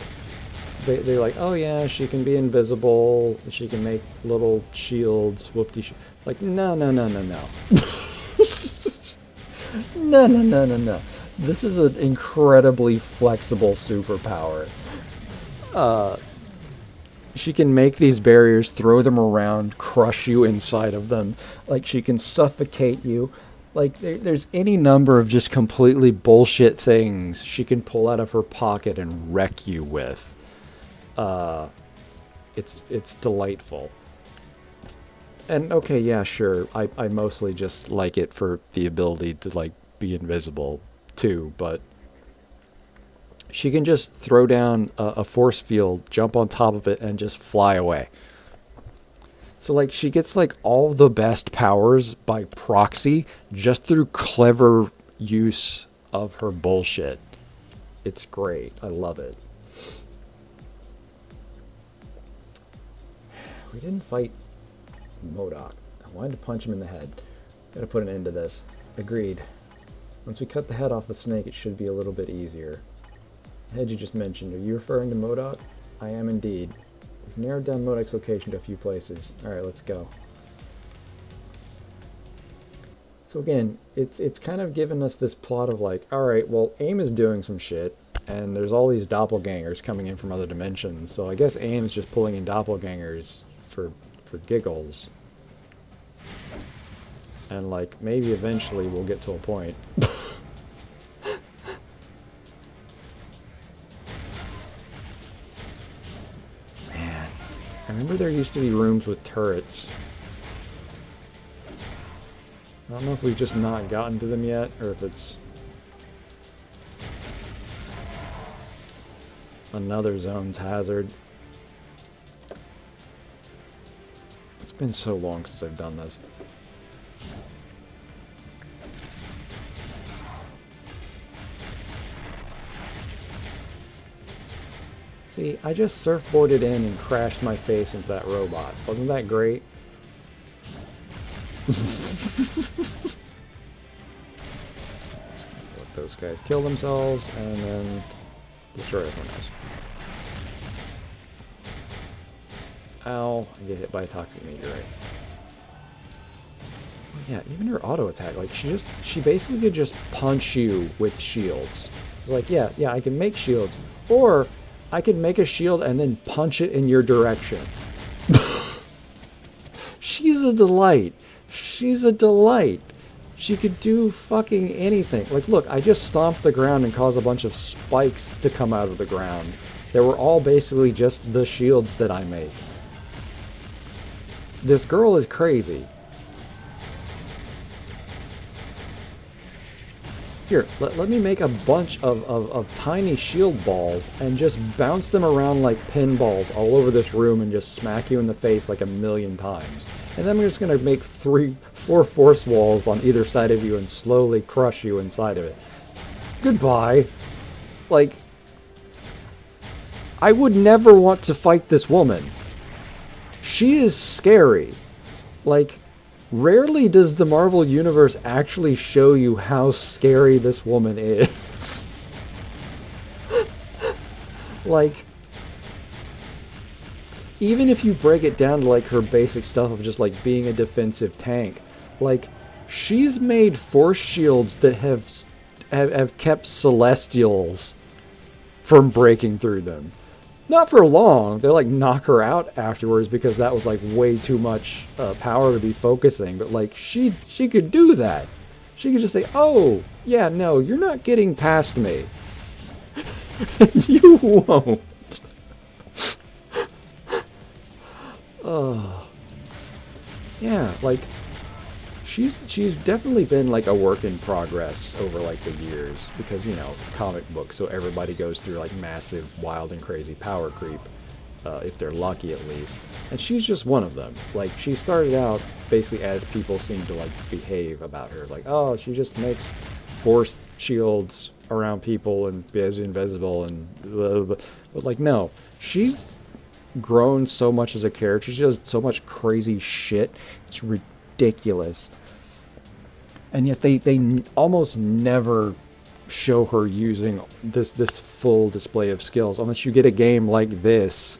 they're like, oh yeah, she can be invisible, she can make little shields, whoop-de-sh... Like, no. No. This is an incredibly flexible superpower. She can make these barriers, throw them around, crush you inside of them. Like, she can suffocate you. Like, there's any number of just completely bullshit things she can pull out of her pocket and wreck you with. It's delightful. And, okay, yeah, sure, I mostly just like it for the ability to, like, be invisible, too, but... She can just throw down a force field, jump on top of it, and just fly away. So, like, she gets, like, all the best powers by proxy just through clever use of her bullshit. It's great. I love it. We didn't fight MODOK. I wanted to punch him in the head. Gotta put an end to this. Agreed. Once we cut the head off the snake, it should be a little bit easier. The head you just mentioned, are you referring to MODOK? I am indeed. We've narrowed down MODOK's location to a few places. Alright, let's go. So again, it's kind of given us this plot of like, alright, well, AIM is doing some shit, and there's all these doppelgangers coming in from other dimensions, so I guess AIM is just pulling in doppelgangers for giggles. And like, maybe eventually we'll get to a point. I remember there used to be rooms with turrets. I don't know if we've just not gotten to them yet, or if it's another zone's hazard. It's been so long since I've done this. See, I just surfboarded in and crashed my face into that robot. Wasn't that great? Let those guys kill themselves and then destroy everyone else. Ow, I get hit by a toxic meteorite. Oh yeah, even her auto attack, like she basically could just punch you with shields. It's like, yeah, I can make shields. Or I could make a shield and then punch it in your direction. She's a delight. She's a delight. She could do fucking anything. Like, look, I just stomped the ground and caused a bunch of spikes to come out of the ground. They were all basically just the shields that I make. This girl is crazy. Here, let me make a bunch of tiny shield balls and just bounce them around like pinballs all over this room and just smack you in the face like 1,000,000 times. And then I'm just going to make 4 force walls on either side of you and slowly crush you inside of it. Goodbye. Like, I would never want to fight this woman. She is scary. Like, rarely does the Marvel Universe actually show you how scary this woman is. Like, even if you break it down to like her basic stuff of just like being a defensive tank, like, she's made force shields that have kept Celestials from breaking through them. Not for long. They like knock her out afterwards because that was like way too much power to be focusing. But like she could do that. She could just say, "Oh, yeah, no, you're not getting past me." You won't. Oh. Yeah, like she's definitely been like a work in progress over like the years because comic books, so everybody goes through like massive, wild, and crazy power creep, if they're lucky at least. And she's just one of them. Like she started out basically as people seem to like behave about her, like oh she just makes force shields around people and is invisible and blah, blah, blah. But like no, she's grown so much as a character. She does so much crazy shit. It's ridiculous. And yet they almost never show her using this full display of skills unless you get a game like this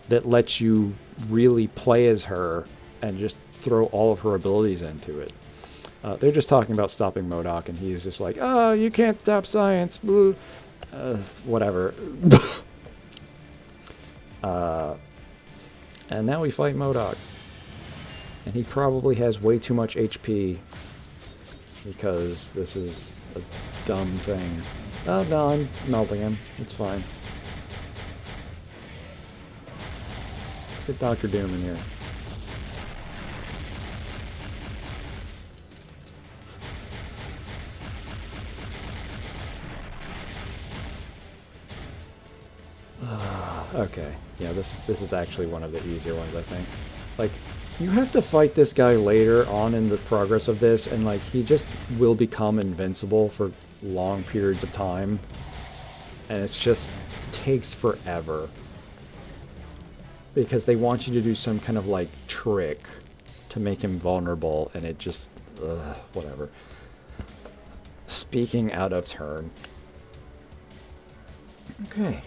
that lets you really play as her and just throw all of her abilities into it. They're just talking about stopping MODOK, and he's just like, oh, you can't stop science, blue. Whatever. And now we fight MODOK. And he probably has way too much HP because this is a dumb thing. Oh, no, I'm melting him. It's fine. Let's get Dr. Doom in here. Okay, yeah, this is actually one of the easier ones, I think. Like, you have to fight this guy later on in the progress of this, and like, he just will become invincible for long periods of time. And it's just takes forever. Because they want you to do some kind of like trick to make him vulnerable, and it just, whatever. Speaking out of turn. Okay,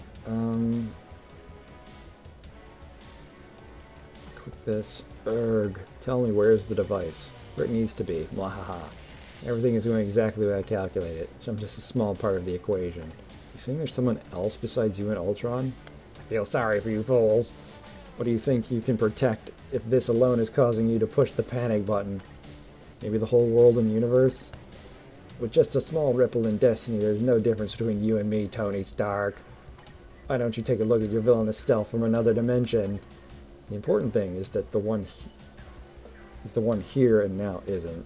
click this. Erg. Tell me where's the device. Where it needs to be. Mwahaha. Everything is going exactly the way I calculated. So I'm just a small part of the equation. You saying there's someone else besides you and Ultron? I feel sorry for you fools. What do you think you can protect if this alone is causing you to push the panic button? Maybe the whole world and universe? With just a small ripple in destiny, there's no difference between you and me, Tony Stark. Why don't you take a look at your villainous self from another dimension? The important thing is that the one here and now isn't.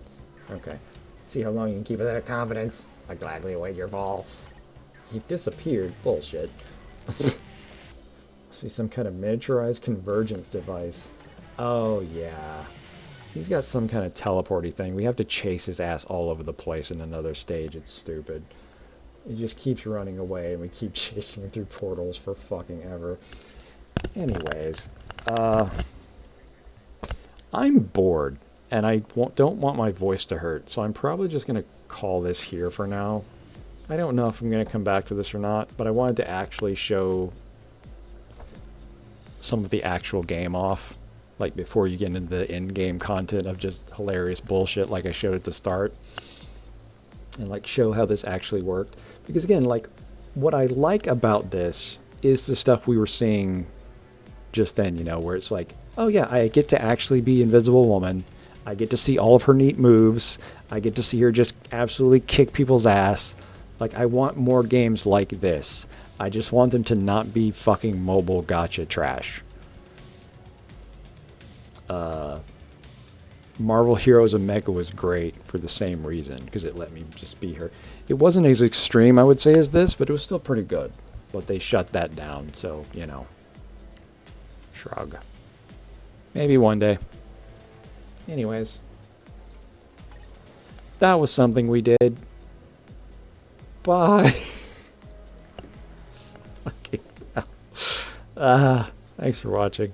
Okay. See how long you can keep that confidence. I gladly await your fall. He disappeared. Bullshit. Must be some kind of miniaturized convergence device. Oh, yeah. He's got some kind of teleporty thing. We have to chase his ass all over the place in another stage. It's stupid. He just keeps running away, and we keep chasing him through portals for fucking ever. Anyways, I'm bored, and I don't want my voice to hurt, so I'm probably just going to call this here for now. I don't know if I'm going to come back to this or not, but I wanted to actually show some of the actual game off, like before you get into the in-game content of just hilarious bullshit like I showed at the start, and like show how this actually worked. Because again, like, what I like about this is the stuff we were seeing just then, where it's like, oh yeah, I get to actually be Invisible Woman. I get to see all of her neat moves. I get to see her just absolutely kick people's ass. Like, I want more games like this. I just want them to not be fucking mobile gotcha trash. Marvel Heroes Omega was great for the same reason, because it let me just be her. It wasn't as extreme, I would say, as this, but it was still pretty good. But they shut that down, so, shrug. Maybe one day. Anyways. That was something we did. Bye. Fucking hell. Thanks for watching.